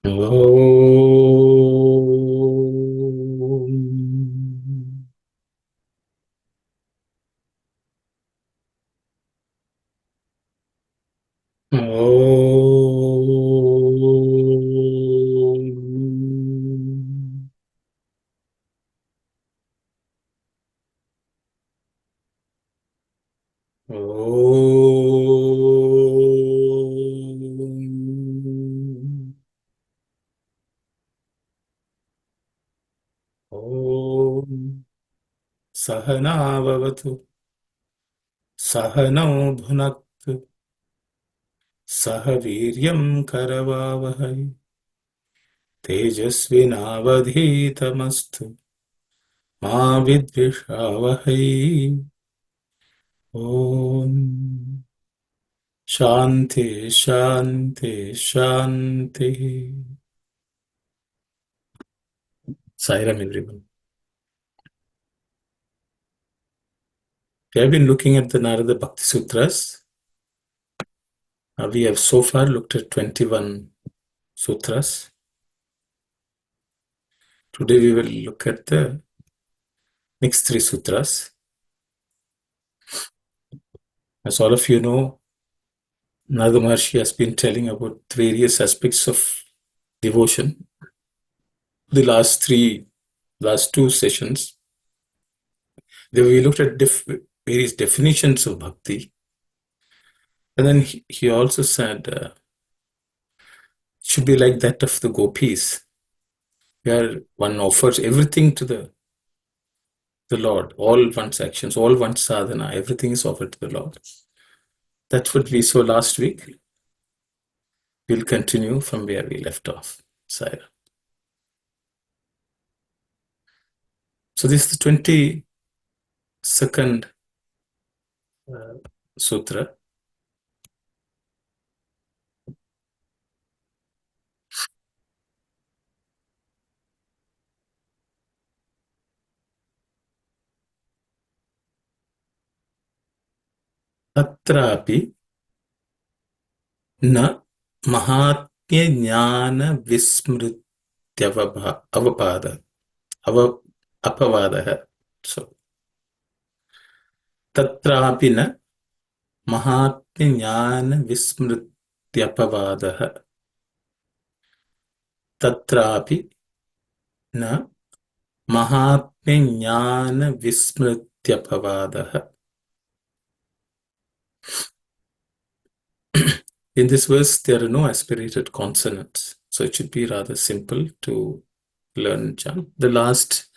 Om. Om. Om. Om. Sahana vavatu. Sahanau bhunaktu. Saha viryam karavavahai. Tejasvinavadhitamastu. Ma vidvishavahai. Om. Shanti, Shanti, Shanti. Sairam, everyone. We have been looking at the Narada Bhakti Sutras. We have so far looked at 21 sutras. Today we will look at the next 3 sutras. As all of you know, Narada Maharshi has been telling about various aspects of devotion. The last 2 sessions, we looked at various definitions of bhakti. And then he also said, it should be like that of the gopis, where one offers everything to the Lord, all one's actions, all one's sadhana, everything is offered to the Lord. That's what we saw last week. We'll continue from where we left off. Saira. So this is the 22nd sutra. Tatrapi na mahatmya jnana vismrityavapada apavadaha. So tatrapi na mahatmya jnana vismrityapavadaha. Tatrapi na mahatmya jnana vismrityapavadaha. In this verse, there are no aspirated consonants, so it should be rather simple to learn chant. The last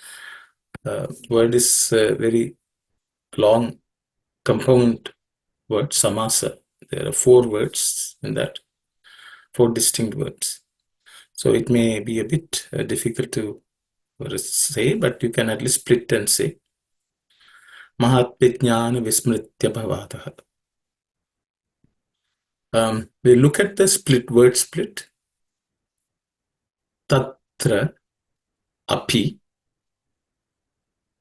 word is a very long compound word, samasa. There are 4 words in that, 4 distinct words. So it may be a bit difficult to say, but you can at least split and say Mahatmya Vismritya Bhavadaha. We look at the word split. Tatra api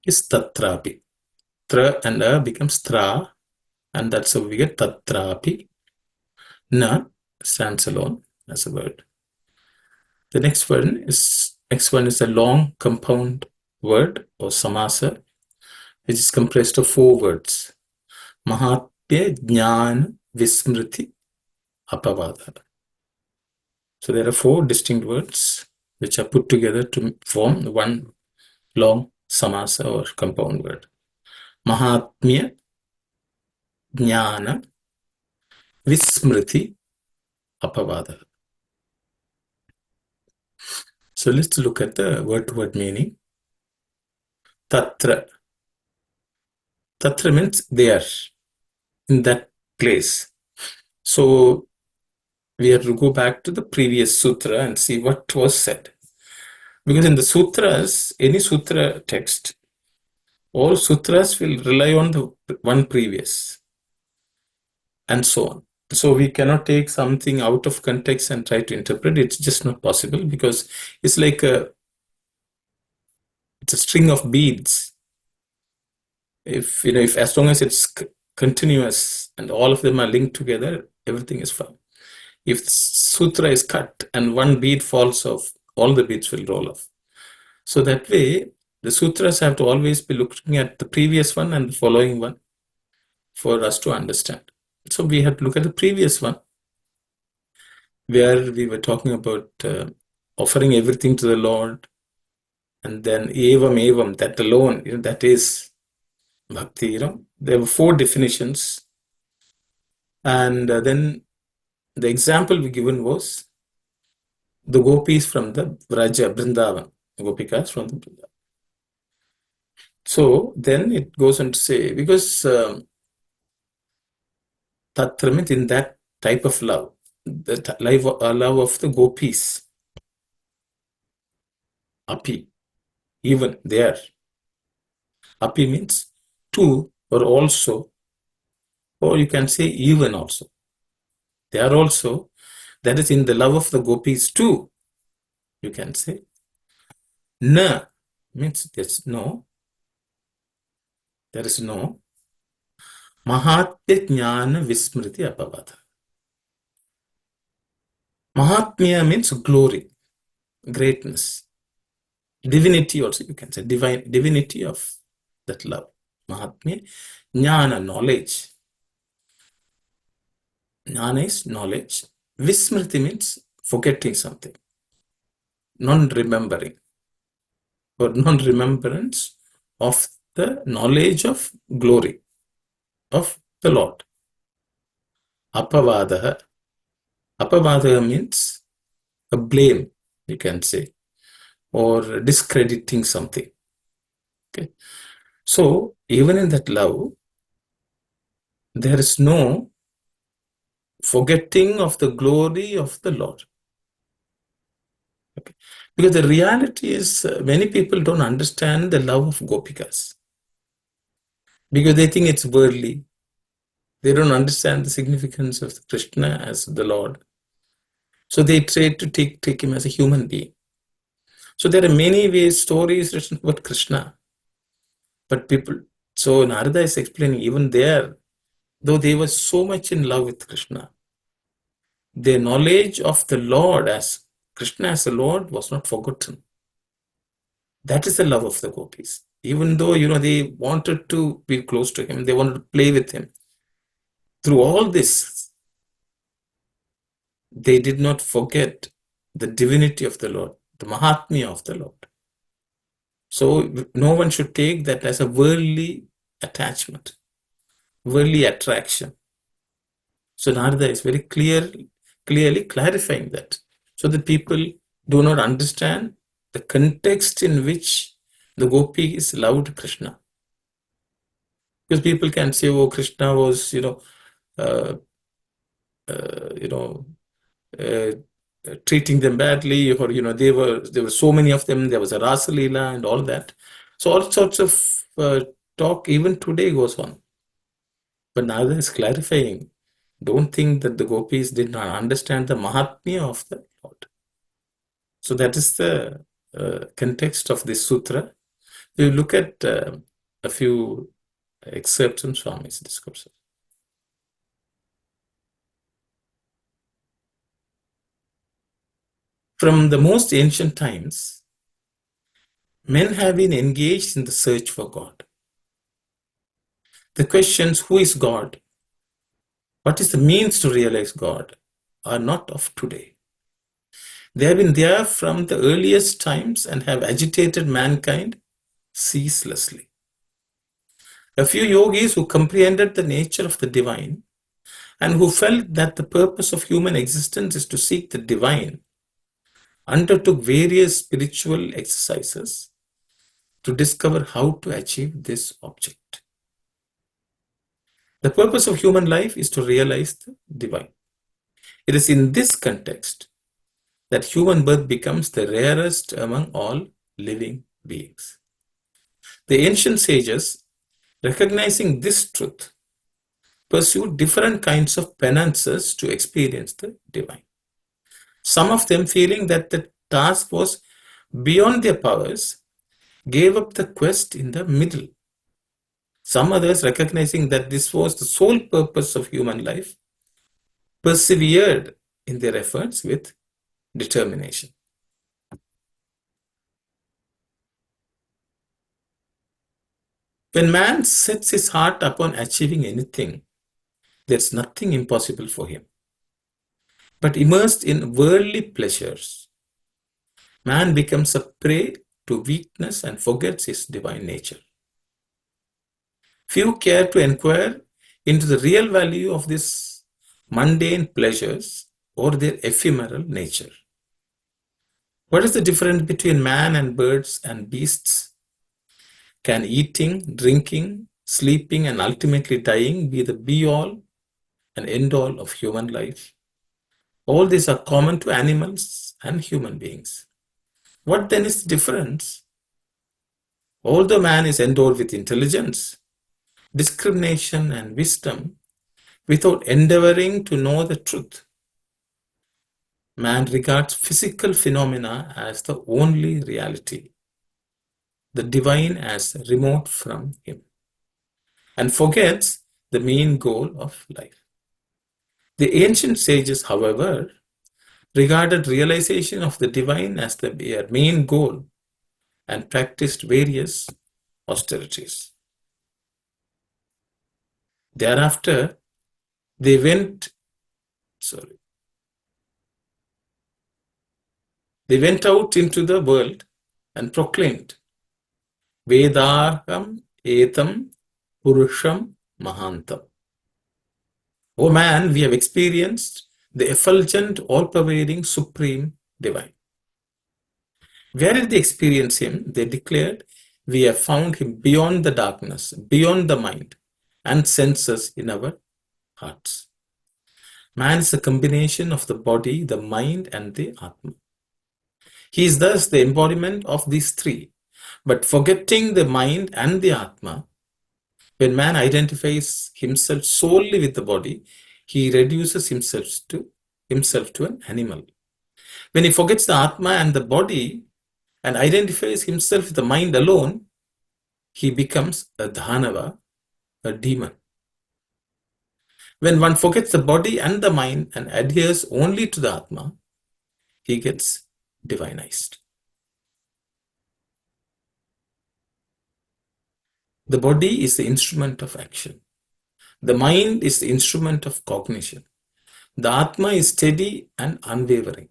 is tatrapi. Tra and a becomes tra, and that's how we get tatrapi. Na stands alone as a word. The next one is a long compound word or samasa, which is comprised of 4 words. Mahatmya Jnana Vismriti Apavada. So there are 4 distinct words which are put together to form one long samasa or compound word. Mahatmya Jnana Vismriti Apavada. So let's look at the word-to-word meaning. Tatra. Tatra means there, in that place. So we have to go back to the previous sutra and see what was said. Because in the sutras, any sutra text, all sutras will rely on the one previous, and so on. So we cannot take something out of context and try to interpret. It's just not possible, because it's like it's a string of beads. If as long as it's continuous and all of them are linked together, everything is fine. If the sutra is cut and one bead falls off, all the beads will roll off. So that way, the sutras have to always be looking at the previous one and the following one for us to understand. So we have to look at the previous one where we were talking about offering everything to the Lord, and then evam, that alone, that is bhakti. There were 4 definitions, and then the example we given was the gopis from the Vraja, Vrindavan, gopikas from the Vrindavan. So then it goes on to say, because Tatra means in that type of love, the love of the gopis, api, even there. Api means too, or also, or you can say even also. They are also, that is in the love of the gopis too, you can say. Na means there's no, there is no. Mahatmya jnana vismriti apavada. Mahatmya means glory, greatness, divinity also, you can say, divinity of that love. Mahatmya, jnana, knowledge. Jnana is knowledge. Vismriti means forgetting something, non-remembering, or non-remembrance of the knowledge of glory of the Lord. Apavadaha. Apavadaha means a blame, you can say, or discrediting something. Okay. So even in that love, there is no forgetting of the glory of the Lord. Okay. Because the reality is many people don't understand the love of gopikas because they think it's worldly. They don't understand the significance of Krishna as the Lord. So they try to take him as a human being. So there are many ways, stories written about Krishna. But people, so Narada is explaining even there, though they were so much in love with Krishna, their knowledge of the Lord as Krishna as the Lord was not forgotten. That is the love of the gopis. Even though, they wanted to be close to him, they wanted to play with him. Through all this, they did not forget the divinity of the Lord, the Mahatmya of the Lord. So no one should take that as a worldly attachment, worldly attraction. So Narada is very clearly clarifying that, so that people do not understand the context in which the gopis loved Krishna. Because people can say, "Oh, Krishna was, uh, uh, treating them badly, or there were so many of them. There was a Rasa Leela and all that." So all sorts of talk even today goes on. But Narada is clarifying. Don't think that the gopis did not understand the Mahatmya of the Lord. So that is the context of this sutra. We look at a few excerpts from Swami's discourses. From the most ancient times, men have been engaged in the search for God. The questions, who is God? What is the means to realize God? Are not of today. They have been there from the earliest times and have agitated mankind ceaselessly. A few yogis who comprehended the nature of the divine and who felt that the purpose of human existence is to seek the divine undertook various spiritual exercises to discover how to achieve this object. The purpose of human life is to realize the divine. It is in this context that human birth becomes the rarest among all living beings. The ancient sages, recognizing this truth, pursued different kinds of penances to experience the divine. Some of them, feeling that the task was beyond their powers, gave up the quest in the middle. Some others, recognizing that this was the sole purpose of human life, persevered in their efforts with determination. When man sets his heart upon achieving anything, there's nothing impossible for him. But immersed in worldly pleasures, man becomes a prey to weakness and forgets his divine nature. Few care to inquire into the real value of these mundane pleasures or their ephemeral nature. What is the difference between man and birds and beasts? Can eating, drinking, sleeping, and ultimately dying be the be-all and end-all of human life? All these are common to animals and human beings. What then is the difference? Although man is endowed with intelligence, discrimination, and wisdom, without endeavoring to know the truth, man regards physical phenomena as the only reality, the divine as remote from him, and forgets the main goal of life. The ancient sages, however, regarded realization of the divine as their main goal and practiced various austerities. Thereafter, they went out into the world and proclaimed, Vedaham etam purusham mahantam. O man, we have experienced the effulgent, all-pervading, supreme divine. Where did they experience him? They declared, we have found him beyond the darkness, beyond the mind and senses in our hearts. Man is a combination of the body, the mind, and the Atma. He is thus the embodiment of these three. But forgetting the mind and the Atma, when man identifies himself solely with the body, he reduces himself to an animal. When he forgets the Atma and the body and identifies himself with the mind alone, he becomes a dhanava, a demon. When one forgets the body and the mind and adheres only to the Atma, he gets divinized. The body is the instrument of action. The mind is the instrument of cognition. The Atma is steady and unwavering.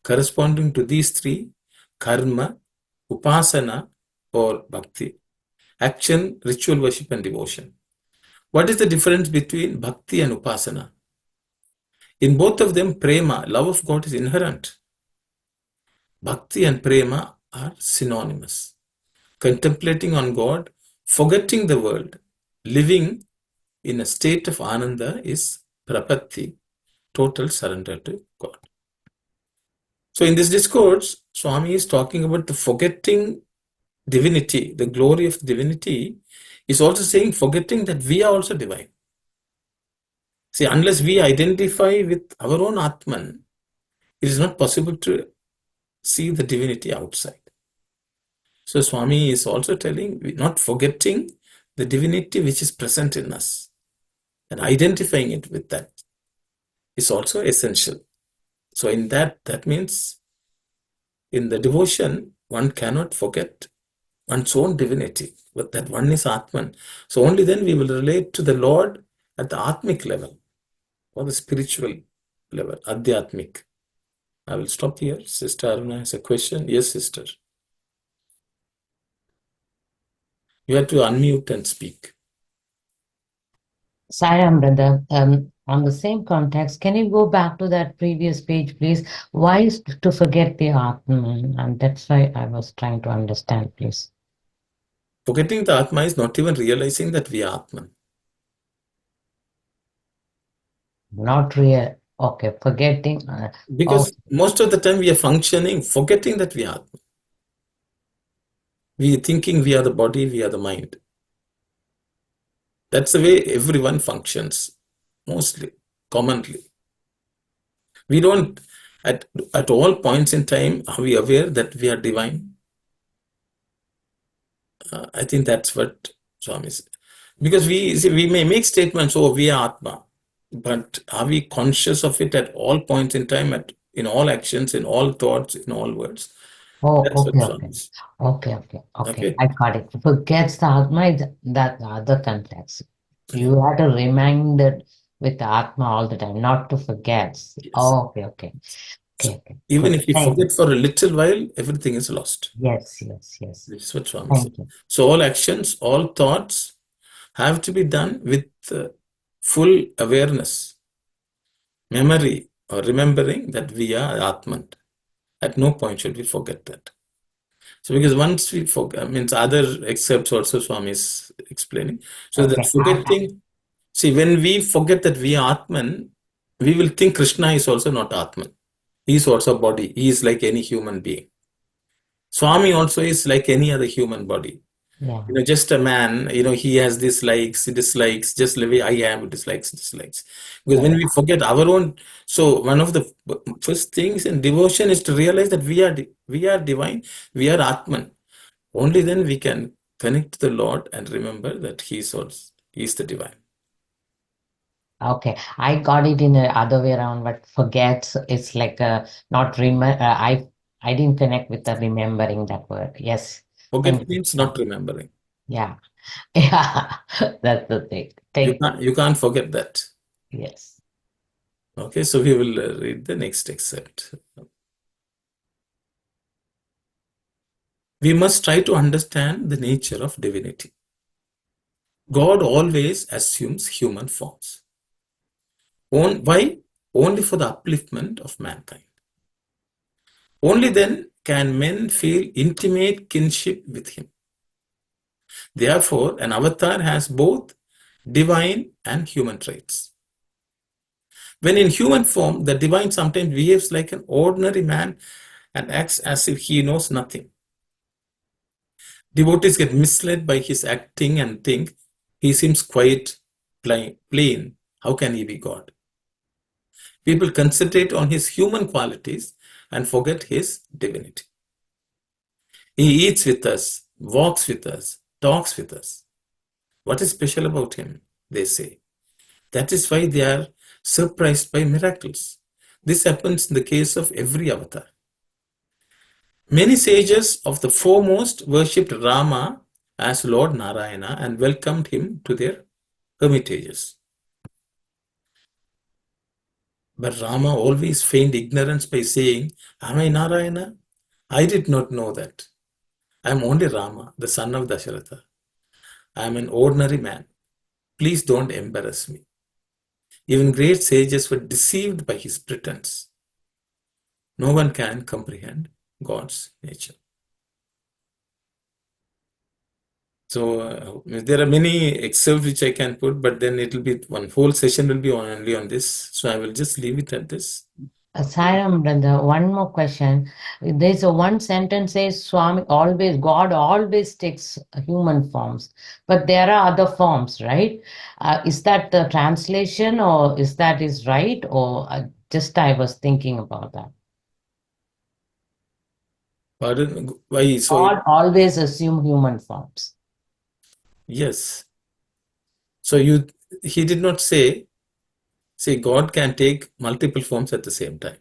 Corresponding to these three, karma, upasana or bhakti, action, ritual worship and devotion. What is the difference between bhakti and upasana? In both of them, prema, love of God, is inherent. Bhakti and prema are synonymous. Contemplating on God, forgetting the world, living in a state of ananda is prapatti, total surrender to God. So in this discourse, Swami is talking about the forgetting divinity, the glory of divinity, is also saying forgetting that we are also divine. See, unless we identify with our own Atman, it is not possible to see the divinity outside. So Swami is also telling, not forgetting the divinity which is present in us and identifying it with that is also essential. So in that means in the devotion, one cannot forget one's own divinity, but that one is Atman. So only then we will relate to the Lord at the Atmic level or the spiritual level, Adhyatmic. I will stop here. Sister Aruna has a question. Yes, sister. You have to unmute and speak. Sairam, brother, on the same context, can you go back to that previous page, please? Why is to forget the Atman? And that's why I was trying to understand, please. Forgetting the Atma is not even realizing that we are Atman. Not real. Okay, forgetting. Because most of the time we are functioning, forgetting that we are Atman. We are thinking we are the body, we are the mind. That's the way everyone functions, mostly, commonly. We don't, at all points in time, are we aware that we are divine? I think that's what Swami said. Because we may make statements, oh, we are Atma. But are we conscious of it at all points in time, in all actions, in all thoughts, in all words? Oh, That's what okay, Swami okay. is. Okay. Okay? I got it. Forgets the Atma is that the other context. Yeah. You have to remind it with the Atma all the time, not to forget. Yes. Oh, okay. So even Good. if we Thank you. forget for a little while, everything is lost. Yes. This is what Swami said. Thank you. So all actions, all thoughts have to be done with full awareness, memory, or remembering that we are Atman. At no point should we forget that. So because once we forget, means other excerpts also Swami is explaining. So that Okay. forgetting, see, when we forget that we are Atman, we will think Krishna is also not Atman. He is also a body. He is like any human being. Swami also is like any other human body. Yeah. Just a man, he has these likes, dislikes, just the way I am, dislikes. Because when Yeah. we forget our own, so one of the first things in devotion is to realize that we are divine, we are Atman. Only then we can connect to the Lord and remember that He is the divine. Okay. I got it in the other way around, but forgets is like not I didn't connect with the remembering that word. Yes. Thank Forget you. means not remembering. Yeah. Yeah. That's the thing. Thank you. You can't forget that. Yes. Okay, so we will read the next excerpt. We must try to understand the nature of divinity. God always assumes human forms. Why? Only for the upliftment of mankind. Only then can men feel intimate kinship with him. Therefore, an avatar has both divine and human traits. When in human form, the divine sometimes behaves like an ordinary man and acts as if he knows nothing. Devotees get misled by his acting and think he seems quite plain. How can he be God? People concentrate on his human qualities and forget his divinity. He eats with us, walks with us, talks with us. What is special about him? They say. That is why they are surprised by miracles. This happens in the case of every avatar. Many sages of the foremost worshipped Rama as Lord Narayana and welcomed him to their hermitages. But Rama always feigned ignorance by saying, Am I Narayana? I did not know that. I am only Rama, the son of Dasharatha. I am an ordinary man. Please don't embarrass me. Even great sages were deceived by his pretense. No one can comprehend God's nature. So there are many excerpts which I can put, but then it will be one whole session will be only on this. So I will just leave it at this. Sairam, Brother, one more question. There's a one sentence says God always takes human forms, but there are other forms, right? Is that the translation or is that is right? Or just I was thinking about that. Pardon? Why? So God always assume human forms yes. So he did not say God can take multiple forms at the same time.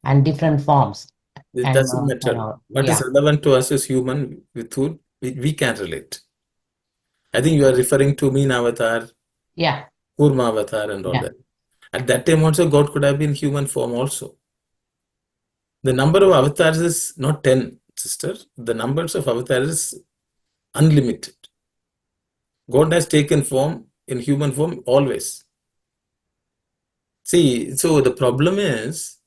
and different forms. It doesn't Animals and matter. all. What is Yeah, relevant to us as human with whom we can relate. I think you are referring to Mean Avatar, yeah, Kurma Avatar, and all yeah. that. At that time also, God could have been human form also. The number of avatars is not 10, sister. The numbers of avatars is unlimited. God has taken form in human form always. See, so the problem is,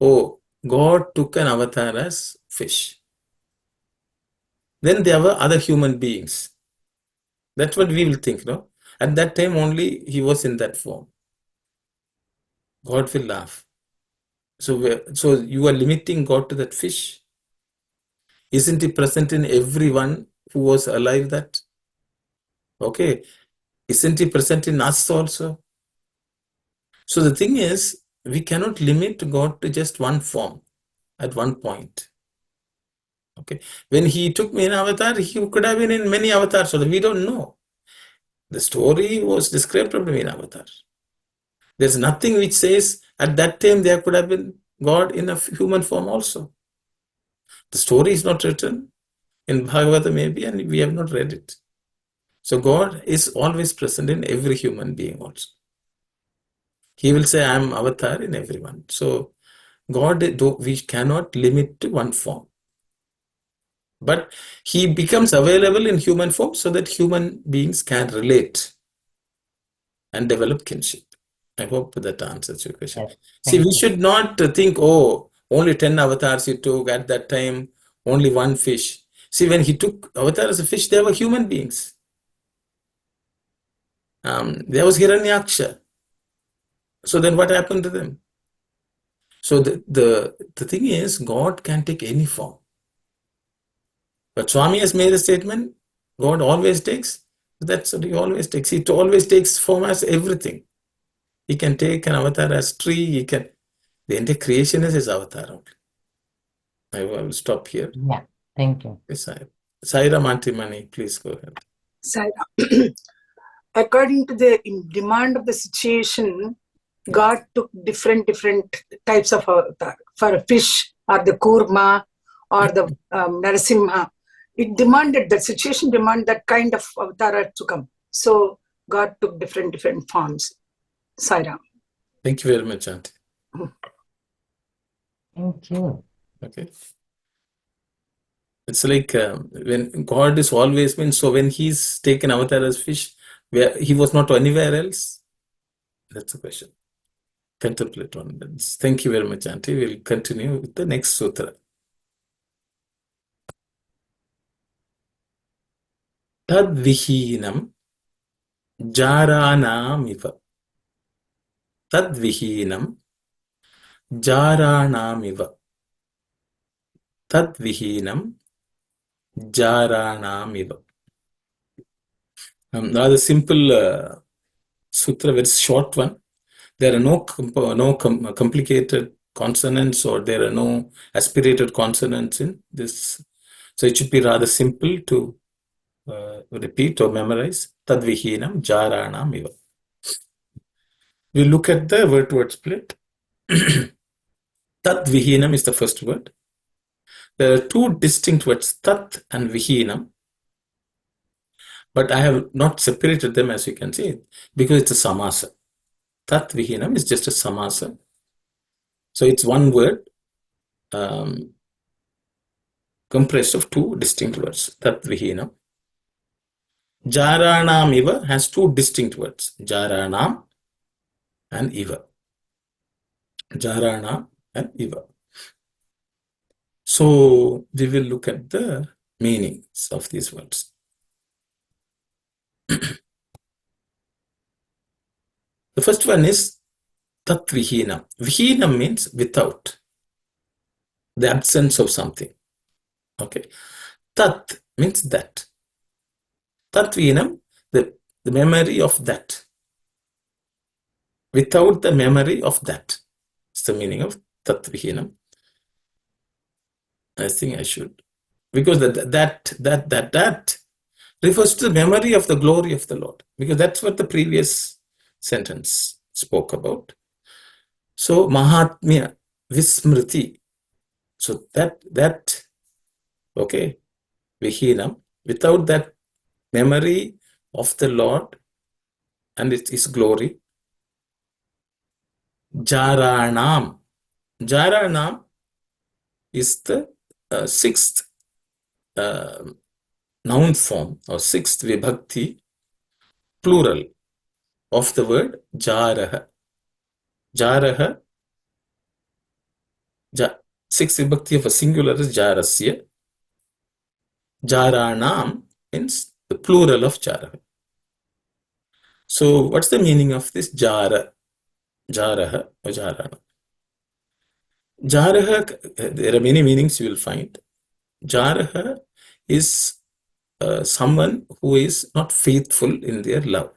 oh, God took an avatar as fish. Then there were other human beings. That's what we will think, no? At that time only he was in that form. God will laugh. So you are limiting God to that fish. Isn't he present in everyone who was alive that? Okay. Isn't he present in us also? So the thing is, we cannot limit God to just one form at one point. Okay. When he took me in avatar, he could have been in many avatars, so we don't know. The story was described of me in avatar. There's nothing which says at that time there could have been God in a human form also. The story is not written in Bhagavata maybe, and we have not read it. So God is always present in every human being also. He will say, I am avatar in everyone. So God, though we cannot limit to one form. But he becomes available in human form so that human beings can relate and develop kinship. I hope that answers your question. Yes, See, thank we you. should not think, oh, only 10 avatars he took at that time, only one fish. See, when he took avatar as a fish, they were human beings. There was Hiranyaksha. So then what happened to them? So the thing is, God can take any form. But Swami has made a statement, God always takes. That's what he always takes. He always takes form as everything. He can take an avatar as tree. He can. The entire creation is his avatar only. I will stop here. Yeah, thank you. Yes, Saira Mantimani, please go ahead. Saira. According to the demand of the situation, God took different types of avatar. For a fish or the kurma or the narasimha, it demanded, the situation demanded that kind of avatar to come. So God took different forms. Saira. Thank you very much, Auntie. Thank you. Okay. It's like when God is always been, so when he's taken avatar as fish, where he was not anywhere else? That's the question. Contemplate on this. Thank you very much, Auntie. We'll continue with the next sutra. Tadvihinam jaranamiva. Tadvihinam jaranamiva. Tadvihinam jaranamiva. Rather simple sutra, very short one. There are no complicated consonants, or there are no aspirated consonants in this. So it should be rather simple to repeat or memorize. Tadvihinam jaranam iva. We look at the word-to-word split. Tat vihinam is the first word. There are two distinct words, tat and vihinam, but I have not separated them, as you can see, because it's a samasa. Tat vihinam is just a samasa. So it's one word comprised of two distinct words, tat vihinam. Jaranam iva has two distinct words, jaranam and iva. Jaranam and iva. So we will look at the meanings of these words. The first one is tat vihinam. Vihinam means without, the absence of something. Okay. Tat means that. Tat vihinam, the memory of that. Without the memory of that. It's the meaning of tat vihinam. I think I should. Because that refers to the memory of the glory of the Lord. Because that's what the previous sentence spoke about. So Mahatmya, Vismriti. So that okay, Vihinam, without that memory of the Lord and His glory, Jaranam. Jaranam is the sixth noun form or sixth vibhakti plural of the word Jaraha. Jaraha, sixth vibhakti of a singular is Jarasya. Jaranam means the plural of Jaraha. So what's the meaning of this Jara? Jaraha or Jarana? Jaraha, there are many meanings you will find. Jaraha is someone who is not faithful in their love.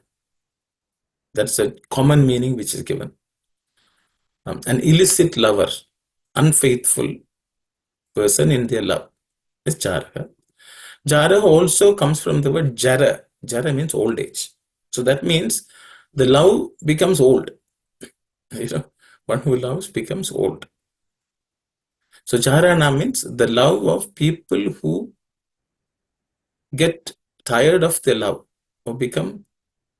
That's a common meaning which is given. An illicit lover, unfaithful person in their love is Jaraha. Jaraha also comes from the word Jara. Jara means old age. So that means the love becomes old. One who loves becomes old. So Charana means the love of people who get tired of their love or become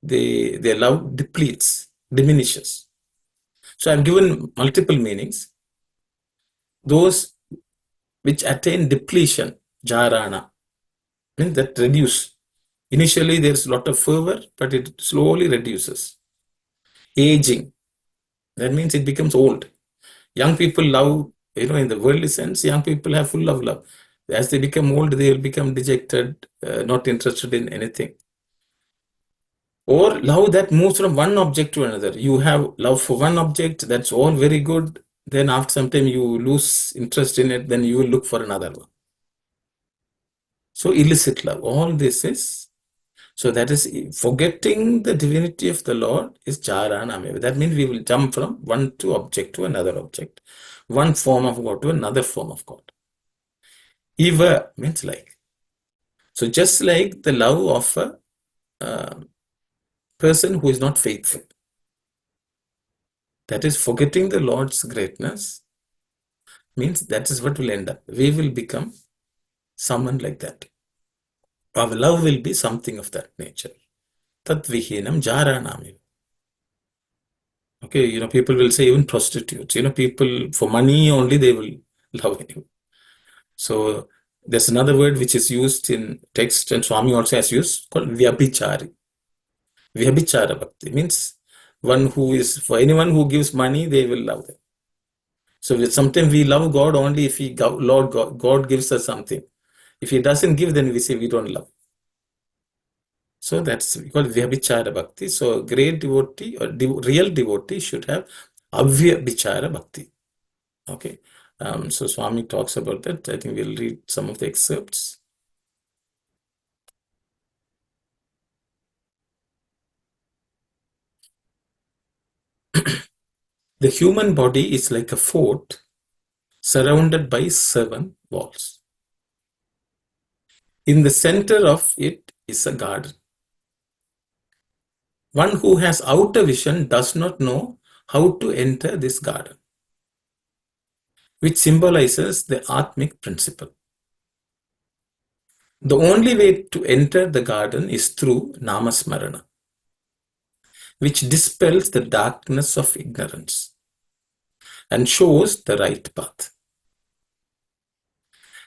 their love depletes, diminishes. So I've given multiple meanings. Those which attain depletion, Jarana, means that reduce. Initially there's a lot of fervor, but it slowly reduces. Aging, that means it becomes old. Young people love, in the worldly sense, young people have full of love. As they become old, they will become dejected, not interested in anything. Or love that moves from one object to another. You have love for one object, that's all very good. Then after some time you lose interest in it, then you will look for another one. So illicit love, all this is, so that is forgetting the divinity of the Lord is Charanameva. That means we will jump from one to object to another object, one form of God to another form of God. Eva means like. So just like the love of a person who is not faithful, that is forgetting the Lord's greatness, means that is what will end up. We will become someone like that. Our love will be something of that nature. Tat vihinam jaranami. Okay, people will say even prostitutes, people for money only they will love you. So there's another word which is used in text and Swami also has used called vyabhichari. Vyabhichara bhakti means one who is, for anyone who gives money, they will love them. So sometimes we love God only if God gives us something. If He doesn't give, then we say we don't love. So that's called Vyabhichara Bhakti. So great devotee or real devotee should have Avyabhichara Bhakti. Okay. So Swami talks about that. I think we'll read some of the excerpts. The human body is like a fort surrounded by 7 walls. In the center of it is a garden. One who has outer vision does not know how to enter this garden, which symbolizes the Atmic principle. The only way to enter the garden is through Namasmarana, which dispels the darkness of ignorance and shows the right path.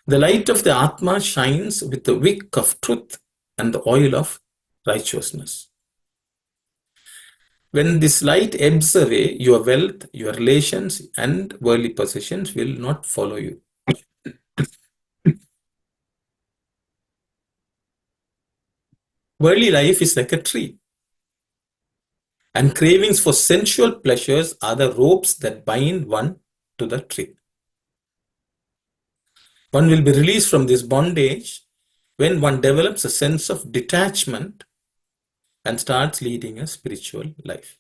The light of the Atma shines with the wick of truth and the oil of righteousness. When this light ebbs away, your wealth, your relations, and worldly possessions will not follow you. Worldly life is like a tree, and cravings for sensual pleasures are the ropes that bind one to the tree. One will be released from this bondage when one develops a sense of detachment and starts leading a spiritual life.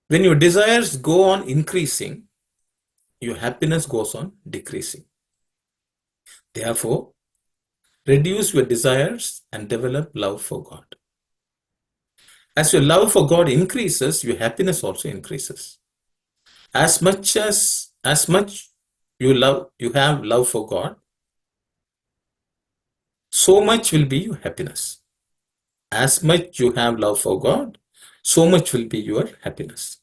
When your desires go on increasing, your happiness goes on decreasing. Therefore, reduce your desires and develop love for God. As your love for God increases, your happiness also increases. As much you have love for God, so much will be your happiness. As much you have love for God, so much will be your happiness.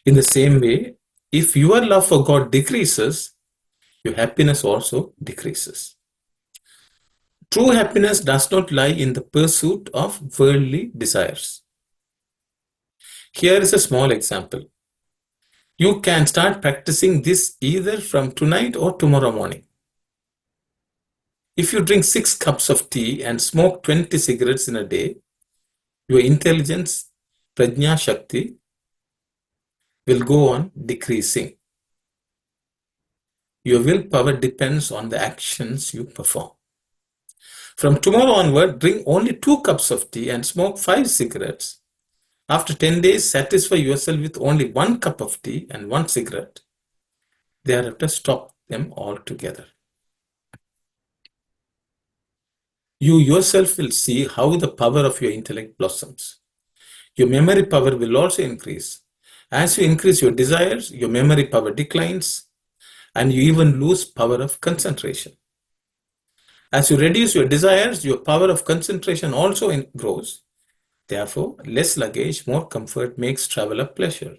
In the same way, if your love for God decreases, your happiness also decreases. True happiness does not lie in the pursuit of worldly desires. Here is a small example. You can start practicing this either from tonight or tomorrow morning. If you drink 6 cups of tea and smoke 20 cigarettes in a day, your intelligence, prajna shakti, will go on decreasing. Your willpower depends on the actions you perform. From tomorrow onward, drink only 2 cups of tea and smoke 5 cigarettes. After 10 days, satisfy yourself with only 1 cup of tea and 1 cigarette. Thereafter, stop them altogether. You yourself will see how the power of your intellect blossoms. your memory power will also increase. As you increase your desires, your memory power declines, and you even lose power of concentration. As you reduce your desires, your power of concentration also grows. Therefore, less luggage, more comfort makes travel a pleasure.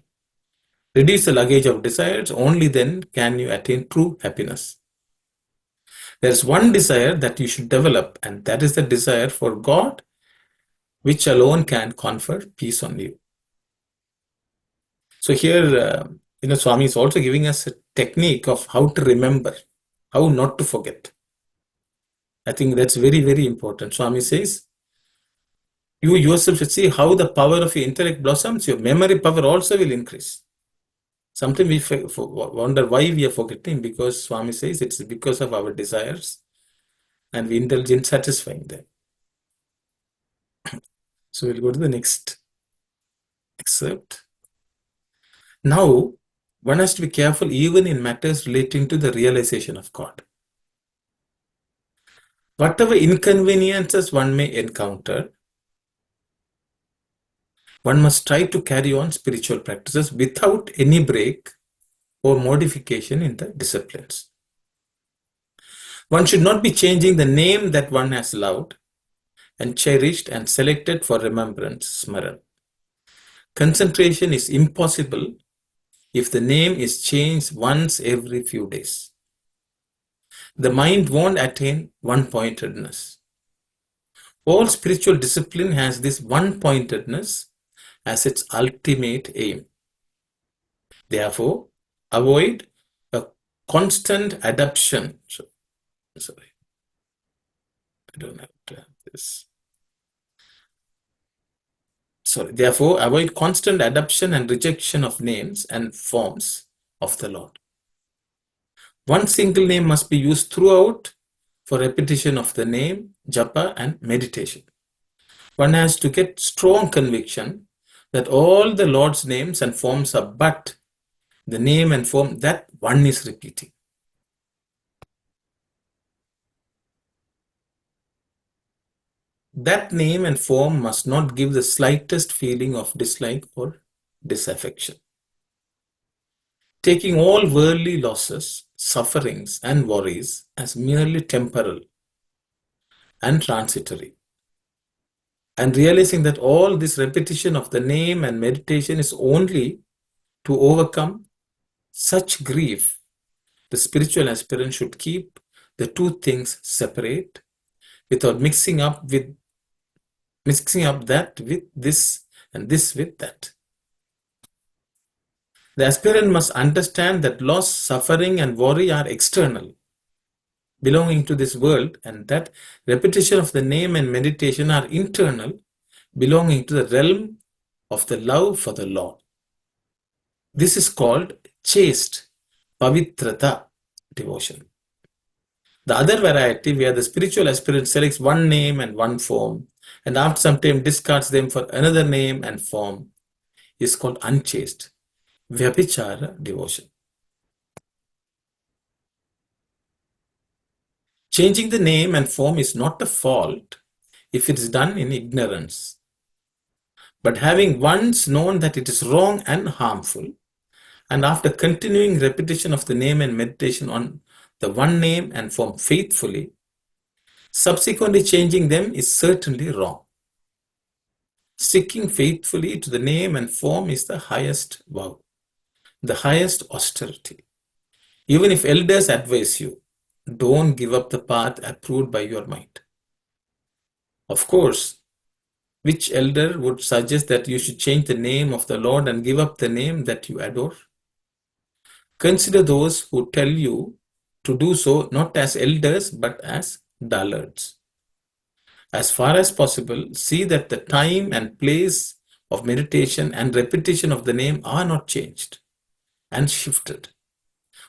Reduce the luggage of desires, only then can you attain true happiness. There is one desire that you should develop, and that is the desire for God, which alone can confer peace on you. So here, Swami is also giving us a technique of how to remember, how not to forget. I think that's very, very important. Swami says, you yourself should see how the power of your intellect blossoms, your memory power also will increase. Sometimes we wonder why we are forgetting, because Swami says it's because of our desires and we indulge in satisfying them. So we'll go to the next excerpt. Now, one has to be careful even in matters relating to the realization of God. Whatever inconveniences one may encounter, one must try to carry on spiritual practices without any break or modification in the disciplines. One should not be changing the name that one has loved and cherished and selected for remembrance, smaran. Concentration is impossible if the name is changed once every few days. The mind won't attain one-pointedness. All spiritual discipline has this one-pointedness as its ultimate aim. Therefore, avoid a constant adaptation. Sorry, I don't have to have this. Therefore, avoid constant adoption and rejection of names and forms of the Lord. One single name must be used throughout for repetition of the name, japa, and meditation. One has to get strong conviction that all the Lord's names and forms are but the name and form that one is repeating. That name and form must not give the slightest feeling of dislike or disaffection. Taking all worldly losses, sufferings, and worries as merely temporal and transitory, and realizing that all this repetition of the name and meditation is only to overcome such grief, the spiritual aspirant should keep the two things separate without mixing up that with this and this with that. The aspirant must understand that loss, suffering, and worry are external, belonging to this world, and that repetition of the name and meditation are internal, belonging to the realm of the love for the Lord. This is called chaste, pavitrata devotion. The other variety, where the spiritual aspirant selects one name and one form, and after some time discards them for another name and form, is called unchaste, vyabhichara devotion. Changing the name and form is not a fault if it is done in ignorance. But having once known that it is wrong and harmful, and after continuing repetition of the name and meditation on the one name and form faithfully, subsequently changing them is certainly wrong. Sticking faithfully to the name and form is the highest vow, the highest austerity. Even if elders advise you, don't give up the path approved by your mind. Of course, which elder would suggest that you should change the name of the Lord and give up the name that you adore? Consider those who tell you to do so not as elders but as dullards. As far as possible, see that the time and place of meditation and repetition of the name are not changed and shifted.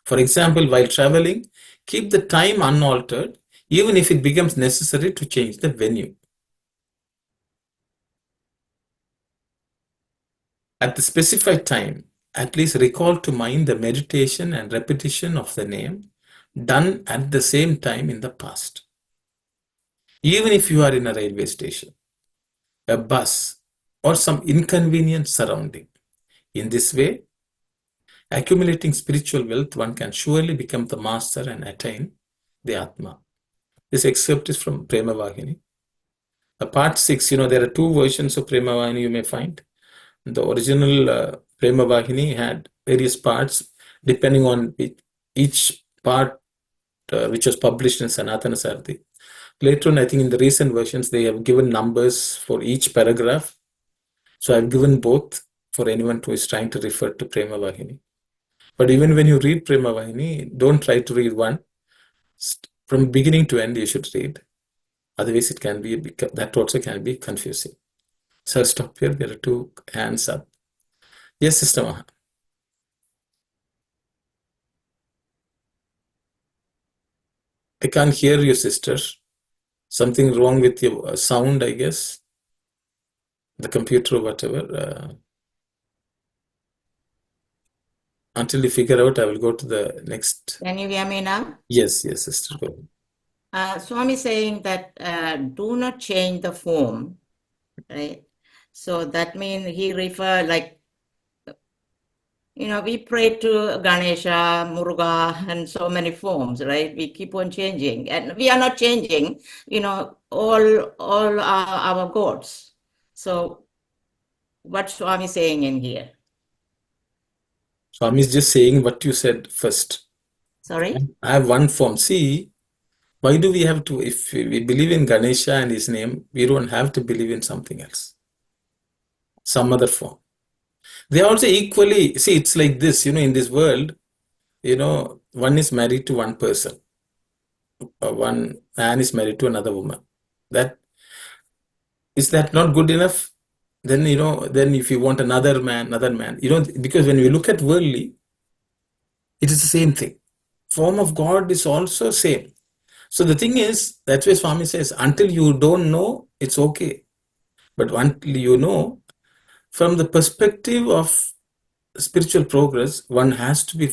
For example, while traveling, keep the time unaltered, even if it becomes necessary to change the venue. At the specified time, at least recall to mind the meditation and repetition of the name done at the same time in the past. Even if you are in a railway station, a bus, or some inconvenient surrounding. In this way, accumulating spiritual wealth, one can surely become the master and attain the Atma. This excerpt is from Prema Vahini. Part 6, there are two versions of Prema Vahini you may find. The original Prema Vahini had various parts depending on each part which was published in Sanatana Sarthi. Later on, I think in the recent versions, they have given numbers for each paragraph. So I've given both for anyone who is trying to refer to Prema Vahini. But even when you read Prema Vahini, don't try to read one. From beginning to end, you should read. Otherwise, that also can be confusing. So I'll stop here. There are two hands up. Yes, Sister Maha. I can't hear you, sister. Something wrong with your sound, I guess. The computer or whatever. Until you figure out, I will go to the next. Can you hear me now? Yes, sister. Go ahead. Swami saying that do not change the form, right? So that means he refer like, we pray to Ganesha, Muruga, and so many forms, right? We keep on changing, and we are not changing, all our gods. So what Swami saying in here? Swami is just saying what you said first. Sorry? I have one form. See, why do we have to, if we believe in Ganesha and his name, we don't have to believe in something else, some other form. They also equally, see, it's like this, in this world, one is married to one person. One man is married to another woman. Is that not good enough? Then, then if you want another man, because when we look at worldly, it is the same thing. Form of God is also same. So the thing is, that's why Swami says, until you don't know, it's okay. But until you know, from the perspective of spiritual progress, one has to be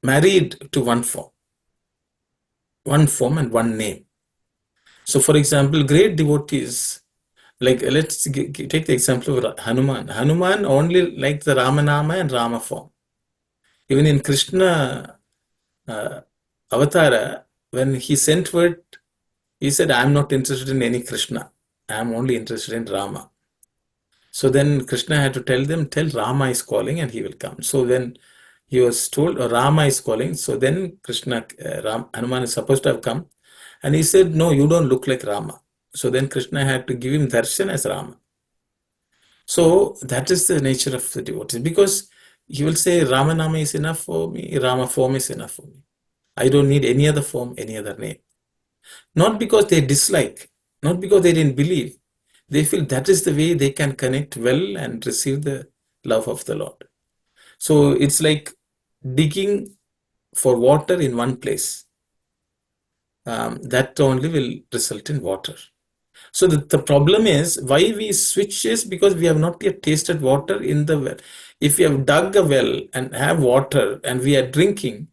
married to one form and one name. So, for example, great devotees, like let's take the example of Hanuman. Hanuman only liked the Ramanama and Rama form. Even in Krishna Avatara, when he sent word, he said, I'm not interested in any Krishna. I'm only interested in Rama. So then Krishna had to tell Rama is calling and he will come. So then he was told, Rama is calling. So then Hanuman is supposed to have come. And he said, no, you don't look like Rama. So then Krishna had to give him darshan as Rama. So that is the nature of the devotees. Because he will say, Ramanama is enough for me, Rama form is enough for me. I don't need any other form, any other name. Not because they dislike, not because they didn't believe. They feel that is the way they can connect well and receive the love of the Lord. So it's like digging for water in one place. That only will result in water. So the problem is, why we switch is because we have not yet tasted water in the well. If we have dug a well and have water and we are drinking,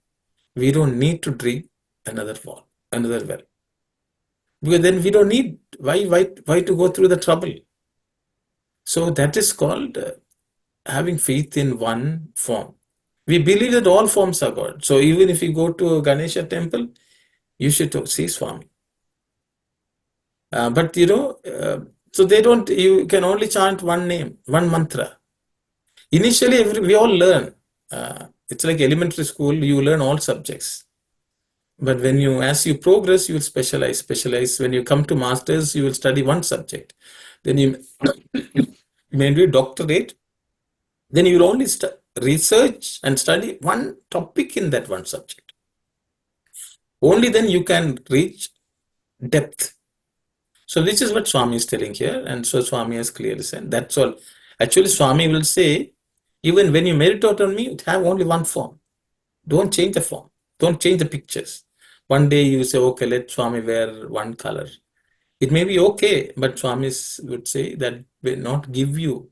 we don't need to drink another well. Because then we don't need, why to go through the trouble? So that is called having faith in one form. We believe that all forms are God. So even if you go to a Ganesha temple, you should see Swami. But so you can only chant one name, one mantra. Initially, we all learn. It's like elementary school, you learn all subjects. But as you progress, you will specialize. When you come to masters, you will study one subject. Then you may do doctorate. Then you will only research and study one topic in that one subject. Only then you can reach depth. So this is what Swami is telling here. And so Swami has clearly said, that's all. Actually, Swami will say, even when you meditate on me, have only one form. Don't change the form. Don't change the pictures. One day you say, okay, let Swami wear one color. It may be okay, but Swamis would say that will not give you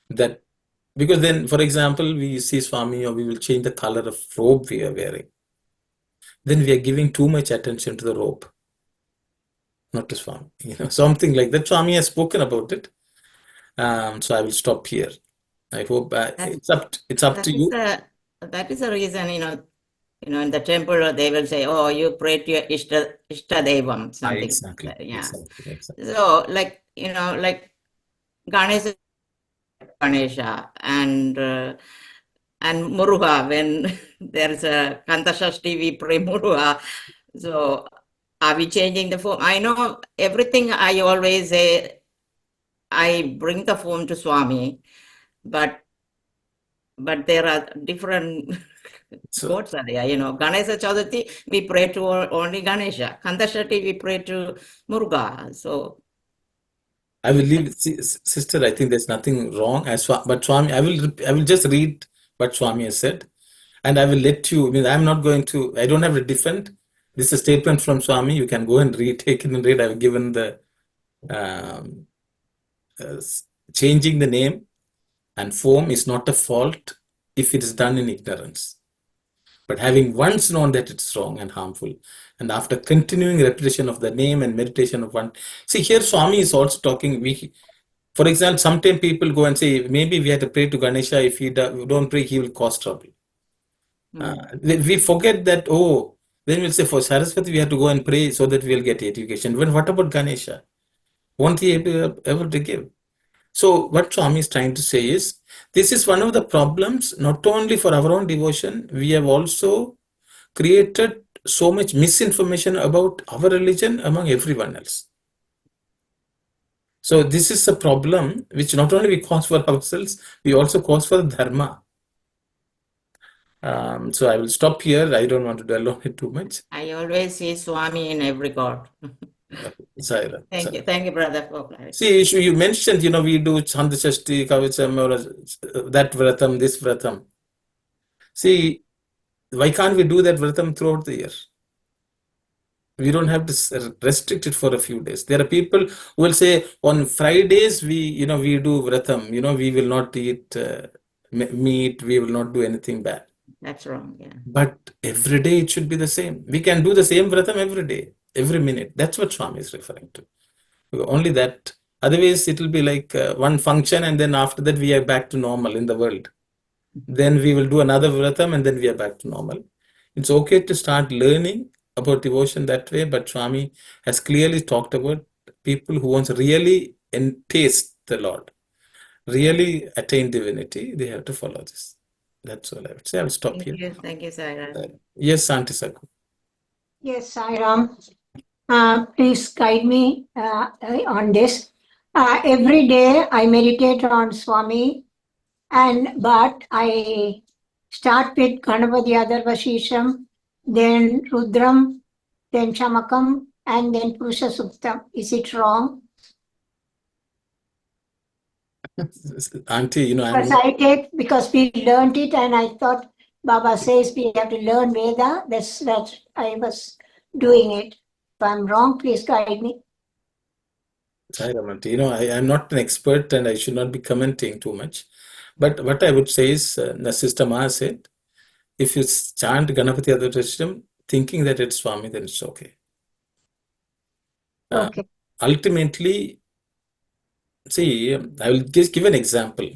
that. Because then, for example, we see Swami or we will change the color of robe we are wearing. Then we are giving too much attention to the robe. not to Swami. Something like that. Swami has spoken about it. So I will stop here. I hope it's up to you. That is the reason, in the temple they will say, "Oh, you pray to your Ishtadevam," something. Exactly. Like that. Yeah. Exactly. So, like Ganesha and Muruga, when there's a Kantashashti, we pray Muruga. So, are we changing the form? I know everything. I always say, I bring the form to Swami, but there are different gods are there. Ganesha Chaudhary, we pray to only Ganesha. Kantashashti, we pray to Muruga. So I will leave, sister. I think there's nothing wrong. But Swami, I will just read what Swami has said, and I will let you. I mean, I'm not going to. I don't have to defend. This is a statement from Swami. You can go and read, take it and read. I've given the um, changing the name and form is not a fault if it is done in ignorance. But having once known that it's wrong and harmful, and after continuing repetition of the name and meditation of one, see here Swami is also talking. For example, sometimes people go and say maybe we have to pray to Ganesha. If we don't pray, he will cause trouble. We forget that. Then we'll say for Saraswati we have to go and pray so that we'll get education. When what about Ganesha? Won't he ever to give? So what Swami is trying to say is, this is one of the problems, not only for our own devotion, we have also created so much misinformation about our religion among everyone else. So this is a problem which not only we cause for ourselves, we also cause for the dharma. So I will stop here. I don't want to dwell on it too much. I always see Swami in every god. Saira. Thank you, brother, for clarity. See, you mentioned, we do Chandashashti, Kavacham, or that Vratam, this Vratam. See, why can't we do that Vratam throughout the year? We don't have to restrict it for a few days. There are people who will say on Fridays we do Vratam. We will not eat meat. We will not do anything bad. That's wrong. Yeah. But every day it should be the same. We can do the same Vratam every day, every minute. That's what Swami is referring to. Only that. Otherwise, it will be like one function, and then after that we are back to normal in the world. Then we will do another Vratam, and then we are back to normal. It's okay to start learning about devotion that way, but Swami has clearly talked about people who want to really taste the Lord, really attain divinity. They have to follow this. That's all I would say. I will stop here. Thank you, Saira. Yes, Santi Sakhu. Yes, Sairam. Please guide me on this. Every day I meditate on Swami, but I start with Ganapati Adarvashisham, then Rudram, then Chamakam, and then Purusha Suktam. Is it wrong? Auntie, because we learned it, and I thought Baba says we have to learn Veda. That's I was doing it. If I'm wrong, please guide me. I'm not an expert and I should not be commenting too much. But what I would say is, Sister Maha said, if you chant Ganapati Adarvashisham thinking that it's Swami, then it's okay. Okay. Ultimately, see, I will just give an example.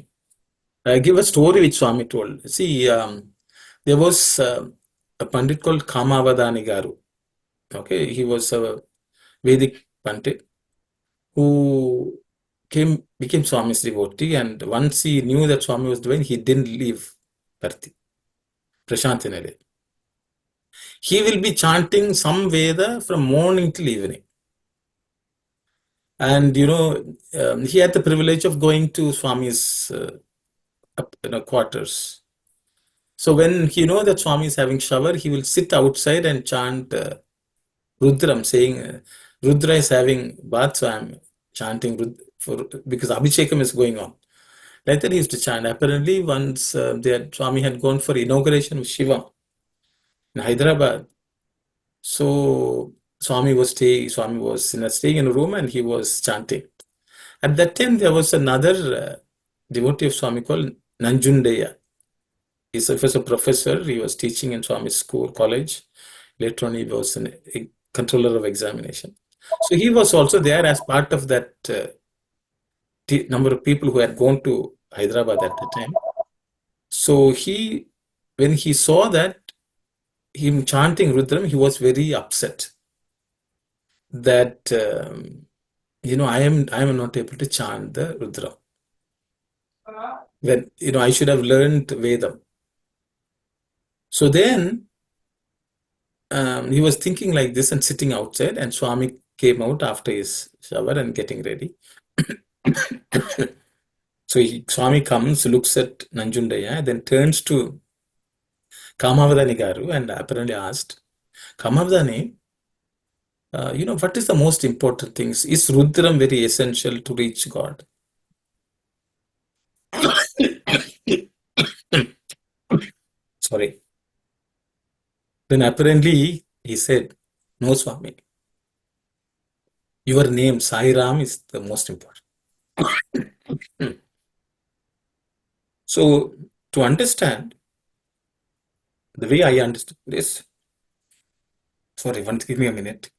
I give a story which Swami told. See, there was a Pandit called Kamavadani Garu. Okay, he was a Vedic Pandit who became Swami's devotee, and once he knew that Swami was doing, he didn't leave Bharti, Prashantinale. He will be chanting some Veda from morning till evening. And he had the privilege of going to Swami's quarters. So when he knows that Swami is having shower, he will sit outside and chant Rudram, saying Rudra is having bath, so I'm chanting because Abhishekam is going on. Like that he used to chant. Apparently once Swami had gone for inauguration of Shiva in Hyderabad. So Swami was staying in a room and he was chanting. At that time there was another devotee of Swami called Nanjundeya. He was a professor. He was teaching in Swami's college. Later on he was a controller of examination. So he was also there as part of that number of people who had gone to Hyderabad at the time. So when he saw that him chanting Rudram, he was very upset that I am not able to chant the Rudra. When I should have learned Vedam. So then he was thinking like this and sitting outside, and Swami came out after his shower and getting ready. So Swami comes, looks at Nanjundaya, then turns to Kamavadani Garu and apparently asked, Kamavadani, what is the most important things? Is Rudram very essential to reach God? Sorry. Then apparently he said, no, Swami. Your name, Sai Ram, is the most important. So, to understand, the way I understood this, sorry, give me a minute.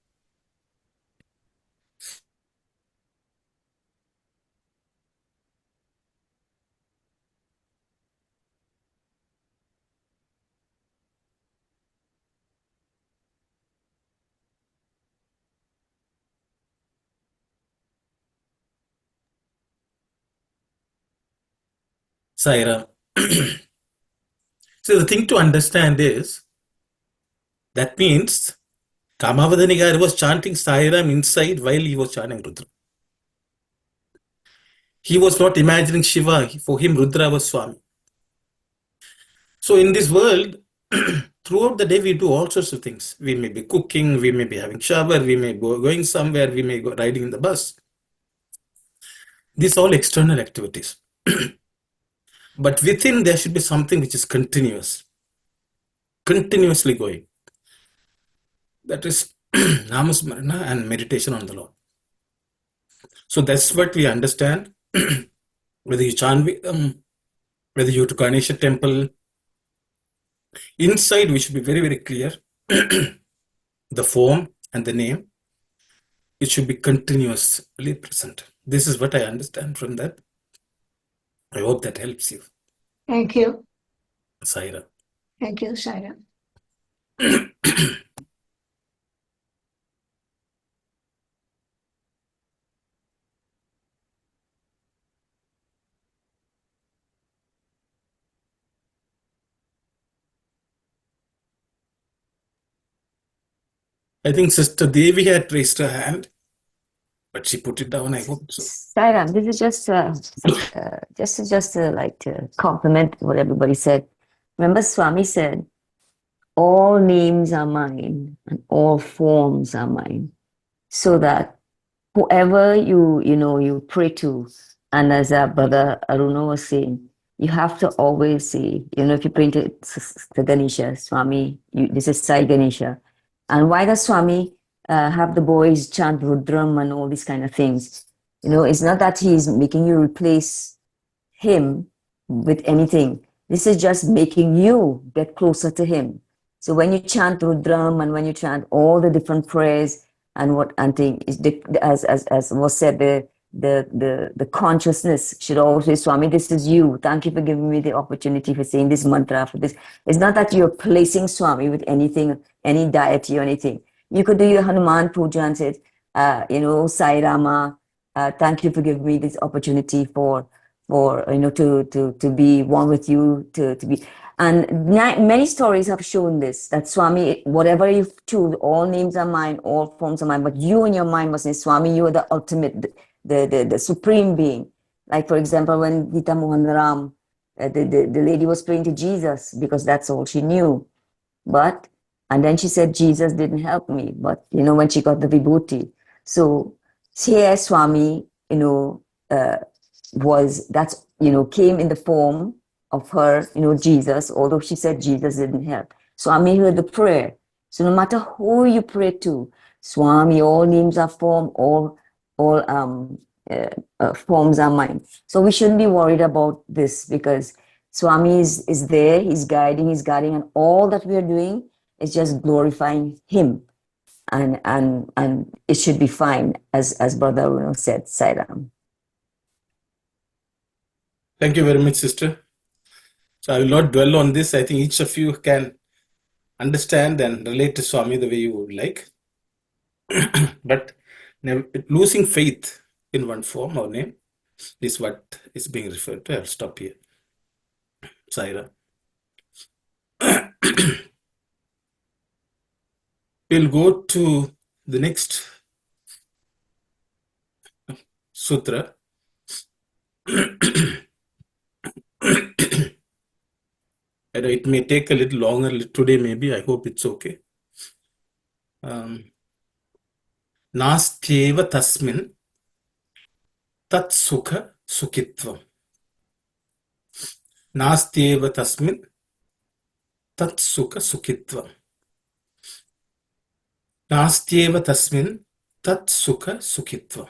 Sai Ram. So, the thing to understand is, that means Kamavadani Garu was chanting Sai Ram inside while he was chanting Rudra. He was not imagining Shiva. For him, Rudra was Swami. So in this world, throughout the day, we do all sorts of things. We may be cooking, we may be having shower, we may be going somewhere, we may go riding in the bus. These are all external activities. But within, there should be something which is continuous, continuously going. That is Namasmarana and meditation on the Lord. So that's what we understand. Whether you chant, whether you go to Ganesha temple, inside we should be very, very clear. The form and the name, it should be continuously present. This is what I understand from that. I hope that helps you. Thank you. Saira. Thank you, Saira. I think Sister Devi had raised her hand, but she put it down. I hope so. Sairam, this is just like to compliment what everybody said. Remember, Swami said, all names are mine and all forms are mine. So that whoever you pray to, and as our brother Aruna was saying, you have to always say, if you pray to Ganesha, Swami, this is Sai Ganesha. And why does Swami have the boys chant Rudram and all these kind of things? It's not that he's making you replace him with anything. This is just making you get closer to him. So when you chant Rudram and when you chant all the different prayers and as was said, the consciousness should always say, Swami, this is you. Thank you for giving me the opportunity for saying this mantra for this. It's not that you're placing Swami with anything, any deity or anything. You could do your Hanuman Puja and say, Sai Rama, thank you for giving me this opportunity to be one with you, to be. And many stories have shown this, that Swami, whatever you choose, all names are mine, all forms are mine, but you in your mind must say, Swami, you are the ultimate, the supreme being. Like, for example, when Gita Mohan Ram, the lady was praying to Jesus because that's all she knew. And then she said, Jesus didn't help me. But, when she got the vibhuti. So here Swami, came in the form of her, Jesus, although she said Jesus didn't help. Swami heard the prayer. So no matter who you pray to, Swami, all names are form, all forms are mine. So we shouldn't be worried about this because Swami is there, he's guiding, and all that we are doing is just glorifying him. and it should be fine, as Brother Aruna said. Sairam. Thank you very much, sister. So I will not dwell on this. I think each of you can understand and relate to Swami the way you would like. But losing faith in one form or name is what is being referred to. I'll stop here. Saira. We'll go to the next sutra. It may take a little longer today, maybe. I hope it's okay. Nastyeva tasmin tat sukha sukhitvam. Nastyeva tasmin tat sukha sukhitvam. Nastyeva tasmin tat sukha sukhitvam.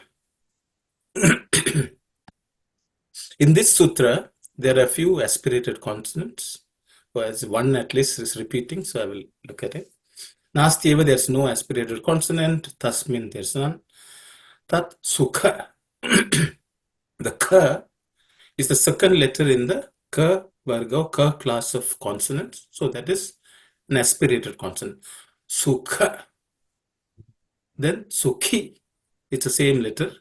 In this sutra, there are a few aspirated consonants. Whereas one at least is repeating, so I will look at it. Nastyeva, there's no aspirated consonant. Tasmin, there's none. Tat sukha. The ka is the second letter in the ka varga, ka class of consonants. So that is an aspirated consonant. Sukha. Then sukhi. It's the same letter.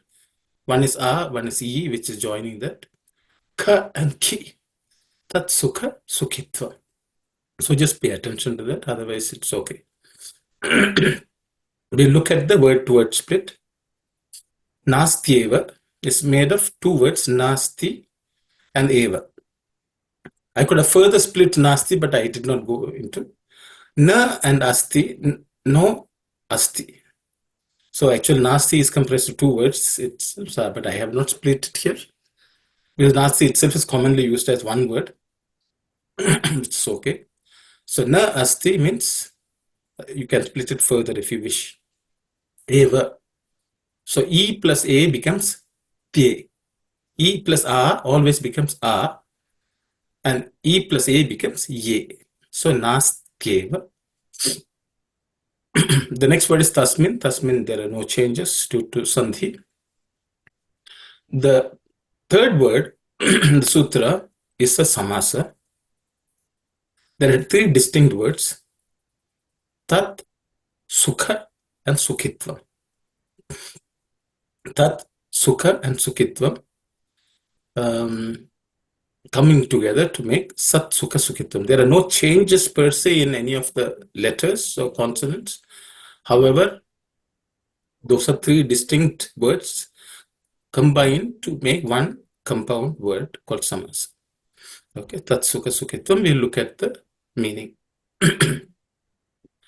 One is a, one is e, which is joining that. Ka and ki. Tat sukha sukhitva. So just pay attention to that, otherwise it's okay. We look at the word-to-word split. Nastyeva is made of two words, nasti and eva. I could have further split nasti, but I did not go into. Na and asti, no asti. So actually nasti is compressed of two words, but I have not split it here. Because nasti itself is commonly used as one word. It's okay. So na asti means you can split it further if you wish. Eva. So E plus A becomes T. E plus A always becomes A. And E plus A becomes Ye. So nastyeva. The next word is tasmin. Tasmin, there are no changes due to sandhi. The third word, the sutra, is a samasa. There are three distinct words. Tat, sukha, and sukhitvam. Tat, sukha, and sukhitvam coming together to make sat, sukha, sukhitvam. There are no changes per se in any of the letters or consonants. However, those are three distinct words combined to make one compound word called samasa. Okay, tat, sukha, sukhitvam. We'll look at the meaning.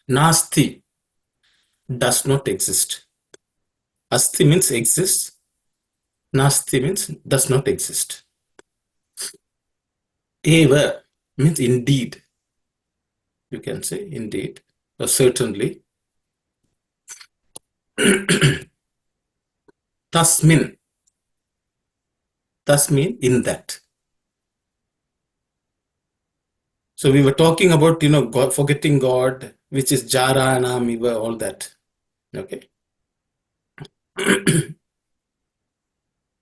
Nasti does not exist. Asti means exists. Nasti means does not exist. Eva means indeed. You can say indeed or certainly. Tasmin. Tasmin, in that. So we were talking about, God, forgetting God, which is jara, namiva, all that. Okay.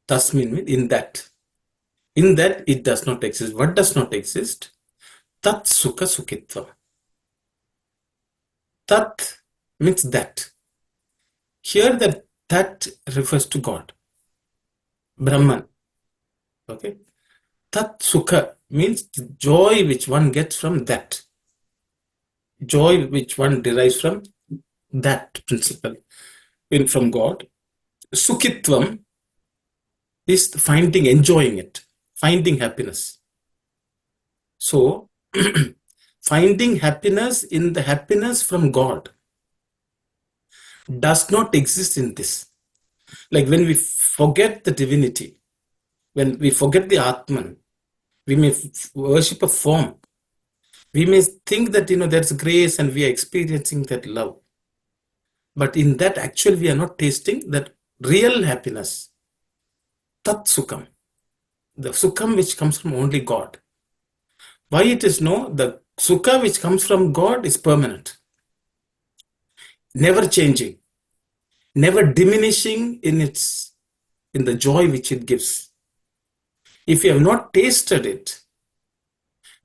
Tasmin means in that. In that it does not exist. What does not exist? Tat sukha sukhitva. Tat means that. Here that refers to God. Brahman. Okay. Tat sukha means the joy which one gets from that. Joy which one derives from that principle, from God. Sukhitvam is finding, enjoying it, finding happiness. So, finding happiness in the happiness from God does not exist in this. Like when we forget the divinity, when we forget the Atman, we may worship a form. We may think that, there's grace and we are experiencing that love. But in that, actually, we are not tasting that real happiness. Tat sukham. The sukham which comes from only God. Why it is no? The sukha which comes from God is permanent. never changing, never diminishing in the joy which it gives. If you have not tasted it,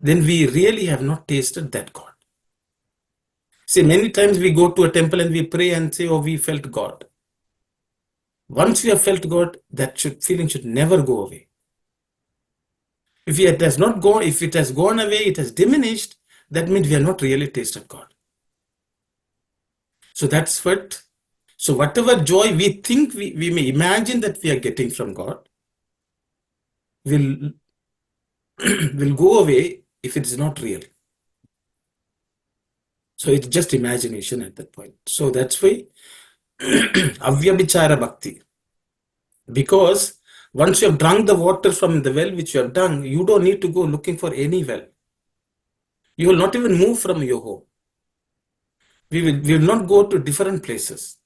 then we really have not tasted that God. See, many times we go to a temple and we pray and say, oh, we felt God. Once we have felt God, that feeling should never go away. If it has gone away, it has diminished, that means we have not really tasted God. So that's what, so whatever joy we think we may imagine that we are getting from God will go away if it is not real. So it's just imagination at that point. So that's why Avyabhichara Bhakti. Because once you have drunk the water from the well which you have done, you don't need to go looking for any well. You will not even move from your home. We will not go to different places.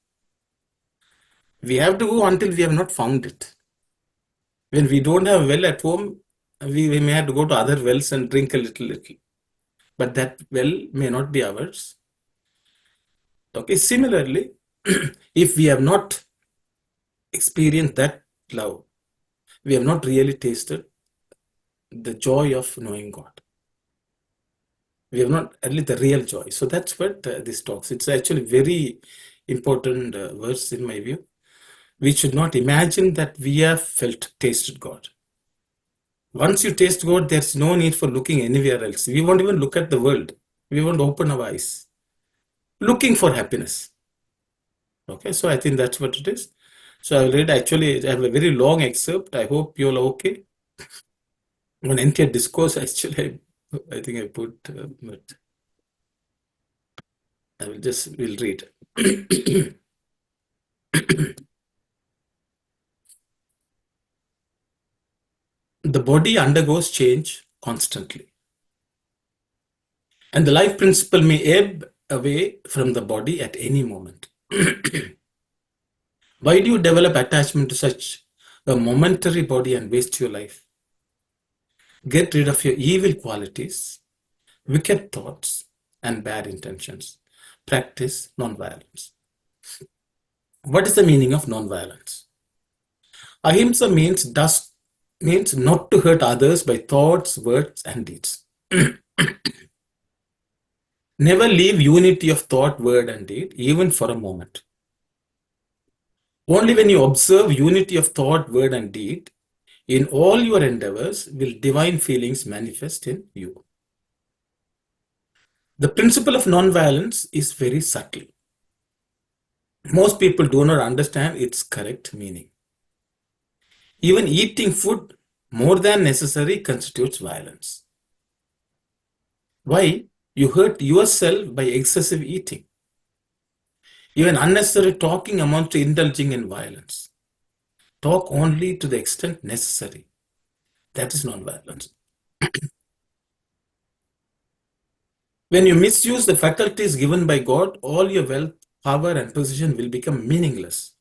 We have to go until we have not found it. When we don't have a well at home, we may have to go to other wells and drink a little. But that well may not be ours. Okay, similarly, if we have not experienced that love, we have not really tasted the joy of knowing God. We have not, at least the real joy. So that's what this talks. It's actually very important verse in my view. We should not imagine that we have tasted God. Once you taste God, there's no need for looking anywhere else. We won't even look at the world. We won't open our eyes. Looking for happiness. Okay, so I think that's what it is. So I will read, actually, I have a very long excerpt. I hope you're okay. On entire discourse, actually, I think I put, but we'll read. The body undergoes change constantly. And the life principle may ebb away from the body at any moment. Why do you develop attachment to such a momentary body and waste your life? Get rid of your evil qualities, wicked thoughts, and bad intentions. Practice non-violence. What is the meaning of non-violence? Ahimsa means not to hurt others by thoughts, words, and deeds. Never leave unity of thought, word, and deed, even for a moment. Only when you observe unity of thought, word, and deed, in all your endeavors will divine feelings manifest in you. The principle of non-violence is very subtle. Most people do not understand its correct meaning. Even eating food more than necessary constitutes violence. Why? You hurt yourself by excessive eating. Even unnecessary talking amounts to indulging in violence. Talk only to the extent necessary. That is non-violence. When you misuse the faculties given by God, all your wealth, power, and position will become meaningless.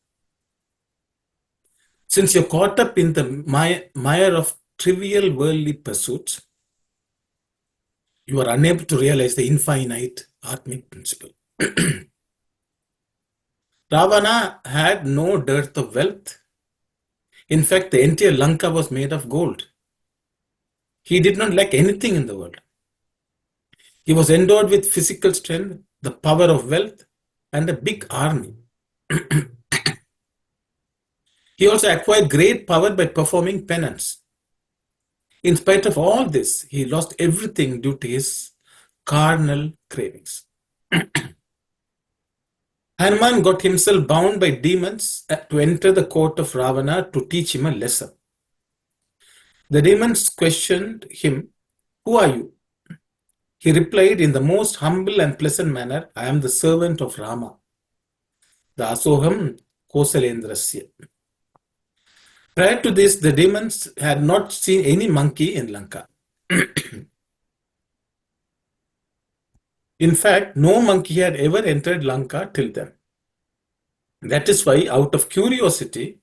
Since you're caught up in the mire of trivial worldly pursuits, you are unable to realize the infinite Atmic principle. Ravana had no dearth of wealth. In fact, the entire Lanka was made of gold. He did not lack anything in the world. He was endowed with physical strength, the power of wealth, and a big army. He also acquired great power by performing penance. In spite of all this, he lost everything due to his carnal cravings. Hanuman got himself bound by demons to enter the court of Ravana to teach him a lesson. The demons questioned him, "Who are you?" He replied in the most humble and pleasant manner, "I am the servant of Rama. The Asoham Kosalendrasya." Prior to this, the demons had not seen any monkey in Lanka. In fact, no monkey had ever entered Lanka till then. That is why, out of curiosity,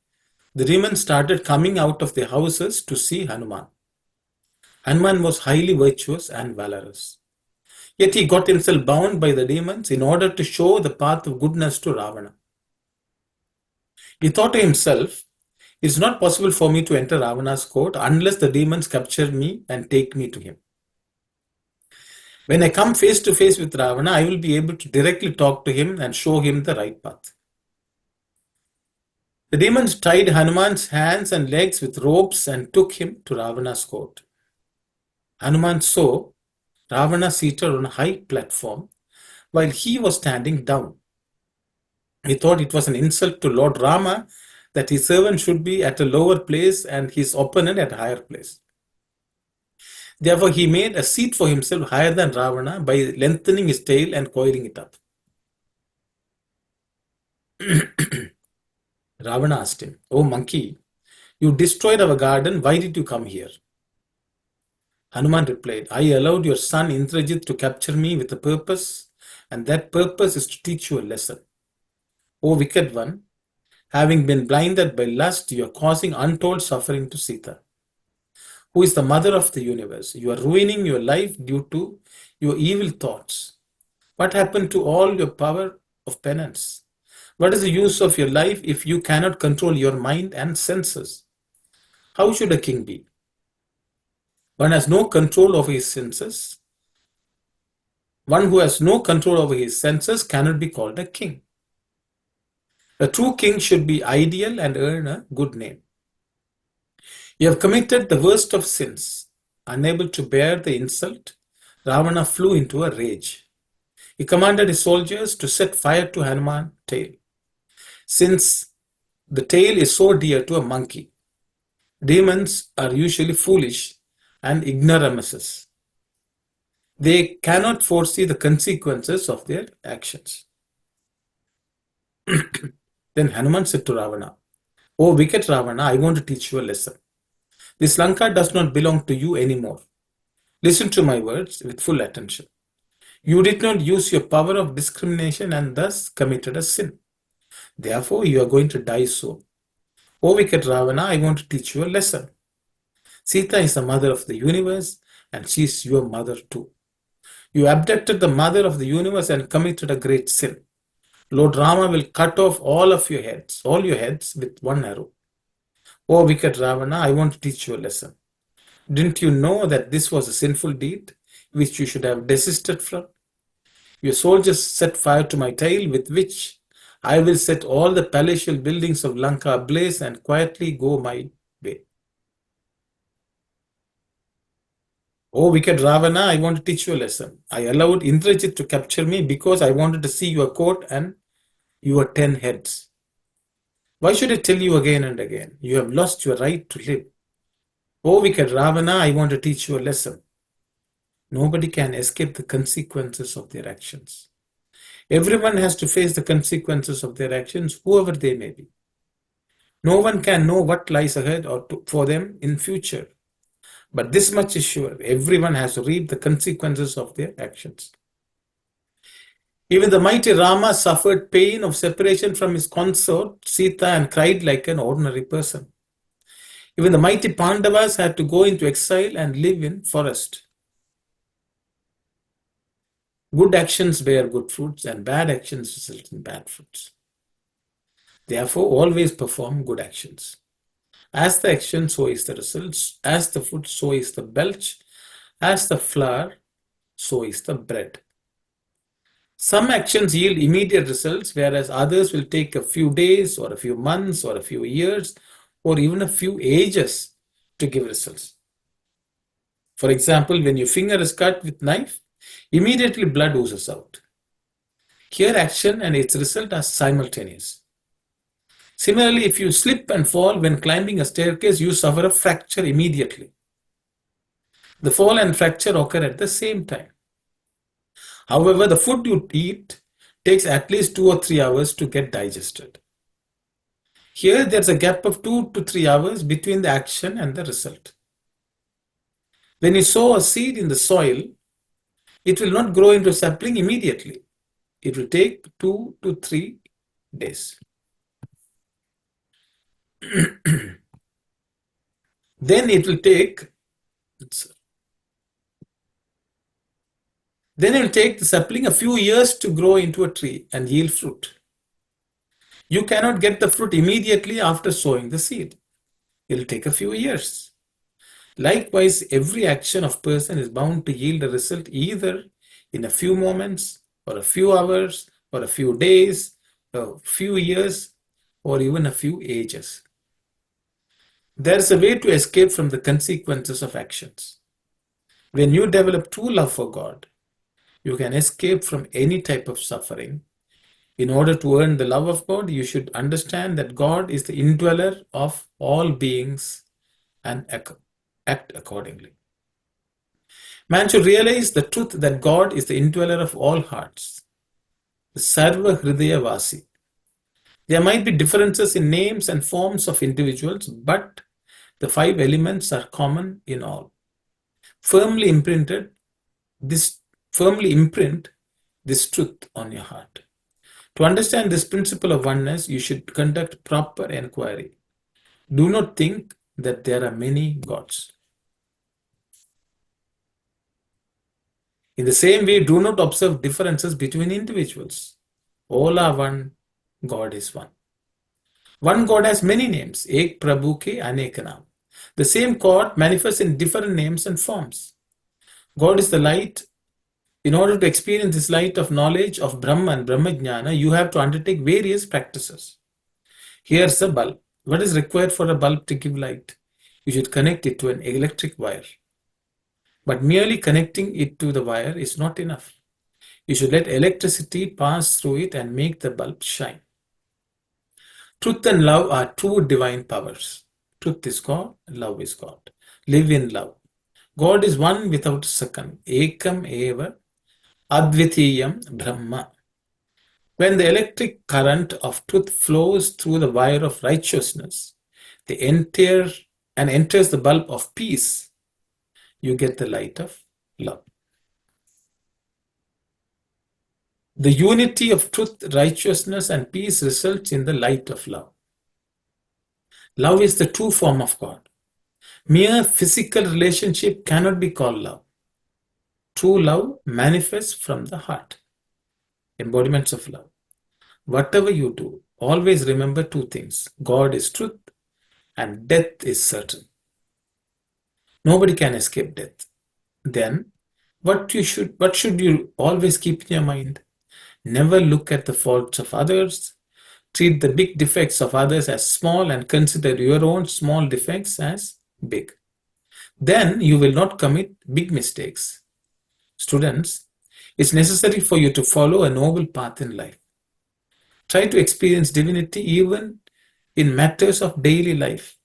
the demons started coming out of their houses to see Hanuman. Hanuman was highly virtuous and valorous. Yet he got himself bound by the demons in order to show the path of goodness to Ravana. He thought to himself, it's not possible for me to enter Ravana's court unless the demons capture me and take me to him. When I come face to face with Ravana, I will be able to directly talk to him and show him the right path. The demons tied Hanuman's hands and legs with ropes and took him to Ravana's court. Hanuman saw Ravana seated on a high platform while he was standing down. He thought it was an insult to Lord Rama that his servant should be at a lower place and his opponent at a higher place. Therefore, he made a seat for himself higher than Ravana by lengthening his tail and coiling it up. Ravana asked him, "Oh monkey, you destroyed our garden. Why did you come here?" Hanuman replied, "I allowed your son Indrajit to capture me with a purpose, and that purpose is to teach you a lesson. O wicked one, having been blinded by lust, you are causing untold suffering to Sita, who is the mother of the universe. You are ruining your life due to your evil thoughts. What happened to all your power of penance? What is the use of your life if you cannot control your mind and senses? How should a king be? One has no control over his senses. One who has no control over his senses cannot be called a king. A true king should be ideal and earn a good name. You have committed the worst of sins. Unable to bear the insult, Ravana flew into a rage. He commanded his soldiers to set fire to Hanuman's tail. Since the tail is so dear to a monkey, demons are usually foolish and ignoramuses. They cannot foresee the consequences of their actions. Then Hanuman said to Ravana, "O wicked Ravana, I want to teach you a lesson. This Lanka does not belong to you anymore. Listen to my words with full attention. You did not use your power of discrimination and thus committed a sin. Therefore, you are going to die soon. O wicked Ravana, I want to teach you a lesson. Sita is the mother of the universe and she is your mother too. You abducted the mother of the universe and committed a great sin. Lord Rama will cut off all your heads with one arrow. O wicked Ravana, I want to teach you a lesson. Didn't you know that this was a sinful deed which you should have desisted from? Your soldiers set fire to my tail, with which I will set all the palatial buildings of Lanka ablaze and quietly go my way. O wicked Ravana, I want to teach you a lesson. I allowed Indrajit to capture me because I wanted to see your court and your 10 heads. Why should I tell you again and again? You have lost your right to live. O wicked Ravana, I want to teach you a lesson. Nobody can escape the consequences of their actions. Everyone has to face the consequences of their actions, whoever they may be. No one can know what lies ahead or for them in future. But this much is sure, everyone has to reap the consequences of their actions. Even the mighty Rama suffered pain of separation from his consort Sita and cried like an ordinary person. Even the mighty Pandavas had to go into exile and live in forest. Good actions bear good fruits and bad actions result in bad fruits. Therefore, always perform good actions. As the action, so is the results. As the food, so is the belch. As the flour, so is the bread. Some actions yield immediate results, whereas others will take a few days or a few months or a few years or even a few ages to give results. For example, when your finger is cut with a knife, immediately blood oozes out. Here, action and its result are simultaneous. Similarly, if you slip and fall when climbing a staircase, you suffer a fracture immediately. The fall and fracture occur at the same time. However, the food you eat takes at least 2 or 3 hours to get digested. Here, there's a gap of 2 to 3 hours between the action and the result. When you sow a seed in the soil, it will not grow into a sapling immediately. It will take 2 to 3 days. Then it will take Then it will take the sapling a few years to grow into a tree and yield fruit. You cannot get the fruit immediately after sowing the seed. It will take a few years. Likewise, every action of person is bound to yield a result either in a few moments, or a few hours, or a few days, a few years, or even a few ages. There is a way to escape from the consequences of actions. When you develop true love for God, you can escape from any type of suffering. In order to earn the love of God, you should understand that God is the indweller of all beings and act accordingly. Man should realize the truth that God is the indweller of all hearts, the Sarva Hridaya Vasi. There might be differences in names and forms of individuals, but the 5 elements are common in all. Firmly imprint this truth on your heart. To understand this principle of oneness, you should conduct proper inquiry. Do not think that there are many gods. In the same way, do not observe differences between individuals. All are one, God is one. One God has many names, Ek Prabhu ke Anek Naam. The same God manifests in different names and forms. God is the light. In order to experience this light of knowledge of Brahma and Brahmajnana, you have to undertake various practices. Here's a bulb. What is required for a bulb to give light? You should connect it to an electric wire. But merely connecting it to the wire is not enough. You should let electricity pass through it and make the bulb shine. Truth and love are two divine powers. Truth is God, love is God. Live in love. God is one without a second. Ekam eva advitiyam Brahma. When the electric current of truth flows through the wire of righteousness, enters the bulb of peace, you get the light of love. The unity of truth, righteousness, and peace results in the light of love. Love is the true form of God. Mere physical relationship cannot be called love. True love manifests from the heart. Embodiments of love. Whatever you do, always remember 2 things. God is truth and death is certain. Nobody can escape death. Then, what should you always keep in your mind? Never look at the faults of others. Treat the big defects of others as small and consider your own small defects as big. Then you will not commit big mistakes. Students, it's necessary for you to follow a noble path in life. Try to experience divinity even in matters of daily life.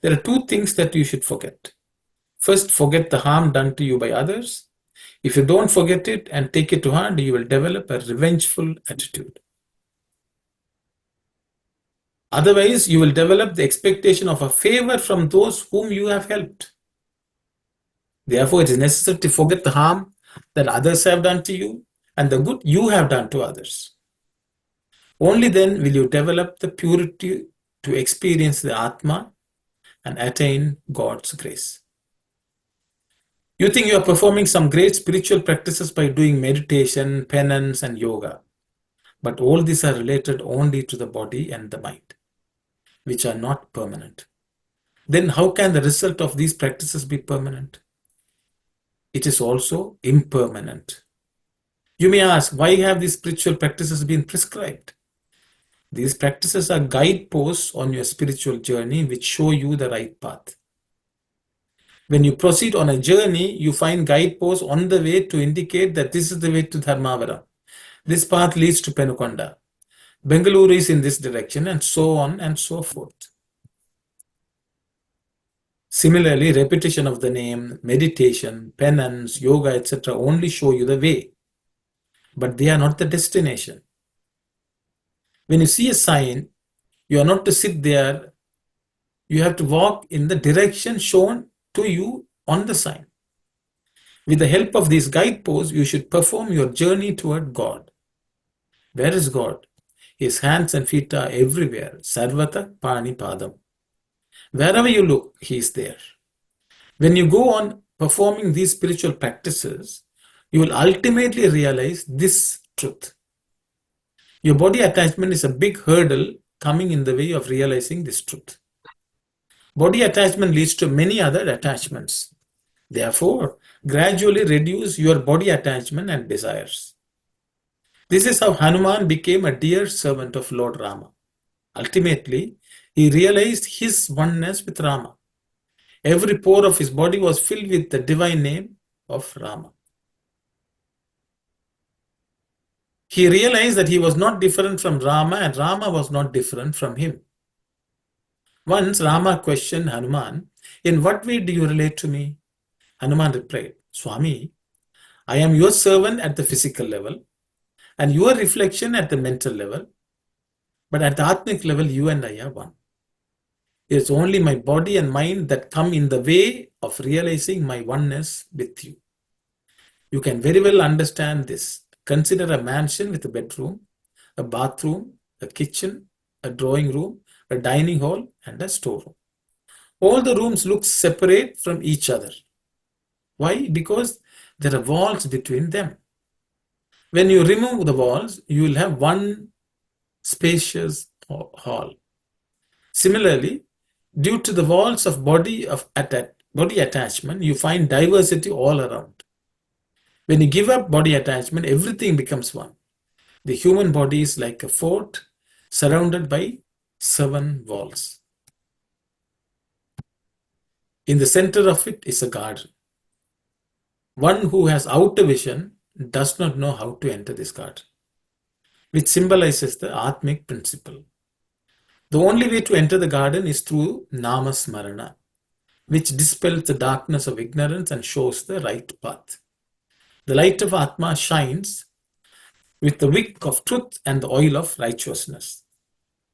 There are 2 things that you should forget. First, forget the harm done to you by others. If you don't forget it and take it to heart, you will develop a revengeful attitude. Otherwise, you will develop the expectation of a favor from those whom you have helped. Therefore, it is necessary to forget the harm that others have done to you and the good you have done to others. Only then will you develop the purity to experience the Atma and attain God's grace. You think you are performing some great spiritual practices by doing meditation, penance, and yoga. But all these are related only to the body and the mind, which are not permanent. Then how can the result of these practices be permanent? It is also impermanent. You may ask, why have these spiritual practices been prescribed? These practices are guideposts on your spiritual journey which show you the right path. When you proceed on a journey, you find guideposts on the way to indicate that this is the way to Dharmavara. This path leads to Penukonda. Bengaluru is in this direction, and so on and so forth. Similarly, repetition of the name, meditation, penance, yoga, etc. only show you the way, but they are not the destination. When you see a sign, you are not to sit there. You have to walk in the direction shown to you on the sign. With the help of these guideposts, you should perform your journey toward God. Where is God? His hands and feet are everywhere. Sarvata Pani Padam. Wherever you look, He is there. When you go on performing these spiritual practices, you will ultimately realize this truth. Your body attachment is a big hurdle coming in the way of realizing this truth. Body attachment leads to many other attachments. Therefore, gradually reduce your body attachment and desires. This is how Hanuman became a dear servant of Lord Rama. Ultimately, he realized his oneness with Rama. Every pore of his body was filled with the divine name of Rama. He realized that he was not different from Rama and Rama was not different from him. Once Rama questioned Hanuman, "In what way do you relate to me?" Hanuman replied, "Swami, I am your servant at the physical level and your reflection at the mental level, but at the Atmic level, you and I are one. It is only my body and mind that come in the way of realizing my oneness with you. You can very well understand this. Consider a mansion with a bedroom, a bathroom, a kitchen, a drawing room, a dining hall, and a storeroom. All the rooms look separate from each other. Why? Because there are walls between them. When you remove the walls, you will have one spacious hall. Similarly, due to the walls of body attachment, you find diversity all around. When you give up body attachment, everything becomes one. The human body is like a fort surrounded by 7 walls. In the center of it is a garden. One who has outer vision does not know how to enter this garden, which symbolizes the Atmic principle. The only way to enter the garden is through Namasmarana, which dispels the darkness of ignorance and shows the right path. The light of Atma shines with the wick of truth and the oil of righteousness.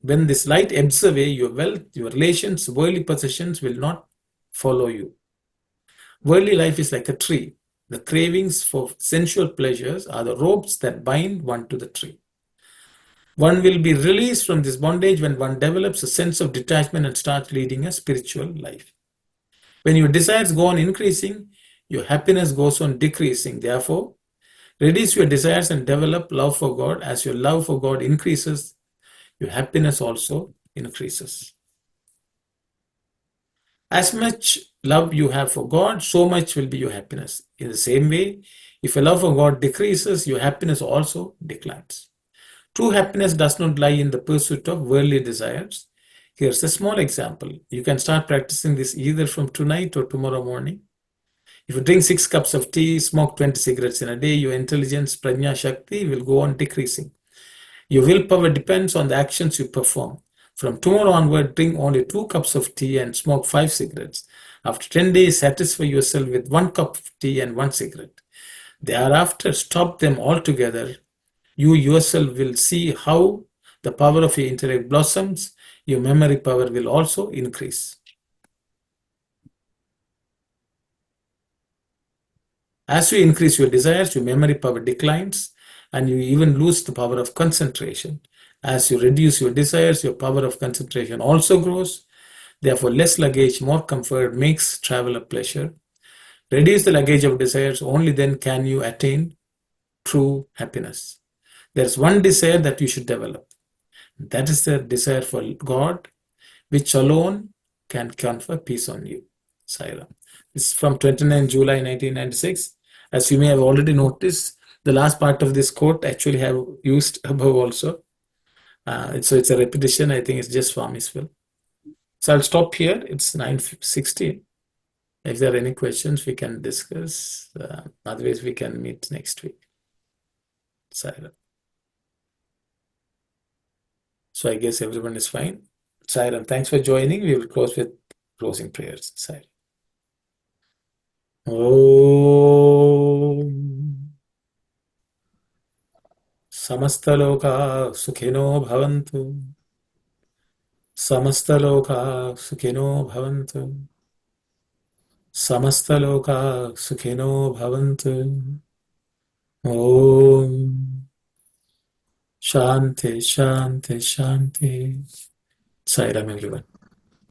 When this light ebbs away, your wealth, your relations, worldly possessions will not follow you. Worldly life is like a tree. The cravings for sensual pleasures are the ropes that bind one to the tree. One will be released from this bondage when one develops a sense of detachment and starts leading a spiritual life. When your desires go on increasing, your happiness goes on decreasing. Therefore, reduce your desires and develop love for God. As your love for God increases, your happiness also increases. As much love you have for God, so much will be your happiness. In the same way, if your love for God decreases, your happiness also declines. True happiness does not lie in the pursuit of worldly desires. Here's a small example. You can start practicing this either from tonight or tomorrow morning. If you drink 6 cups of tea, smoke 20 cigarettes in a day, your intelligence, prajna shakti, will go on decreasing. Your willpower depends on the actions you perform. From tomorrow onward, drink only 2 cups of tea and smoke 5 cigarettes. After 10 days, satisfy yourself with 1 cup of tea and 1 cigarette. Thereafter, stop them altogether. You yourself will see how the power of your intellect blossoms. Your memory power will also increase. As you increase your desires, your memory power declines and you even lose the power of concentration. As you reduce your desires, your power of concentration also grows. Therefore, less luggage, more comfort makes travel a pleasure. Reduce the luggage of desires, only then can you attain true happiness. There's one desire that you should develop. That is the desire for God, which alone can confer peace on you. Saira. This is from 29 July 1996. As you may have already noticed, the last part of this quote actually have used above also. So it's a repetition. I think it's just Swami's will. So I'll stop here. It's 9:16. If there are any questions, we can discuss. Otherwise, we can meet next week. Saira. So I guess everyone is fine. Saira, thanks for joining. We will close with closing prayers. Saira. Om Samastaloka Sukhino Bhavantu. Samastaloka Sukhino Bhavantu. Samastaloka Sukhino Bhavantu. Om Shanti, Shanti, Shanti. Sairam, everyone.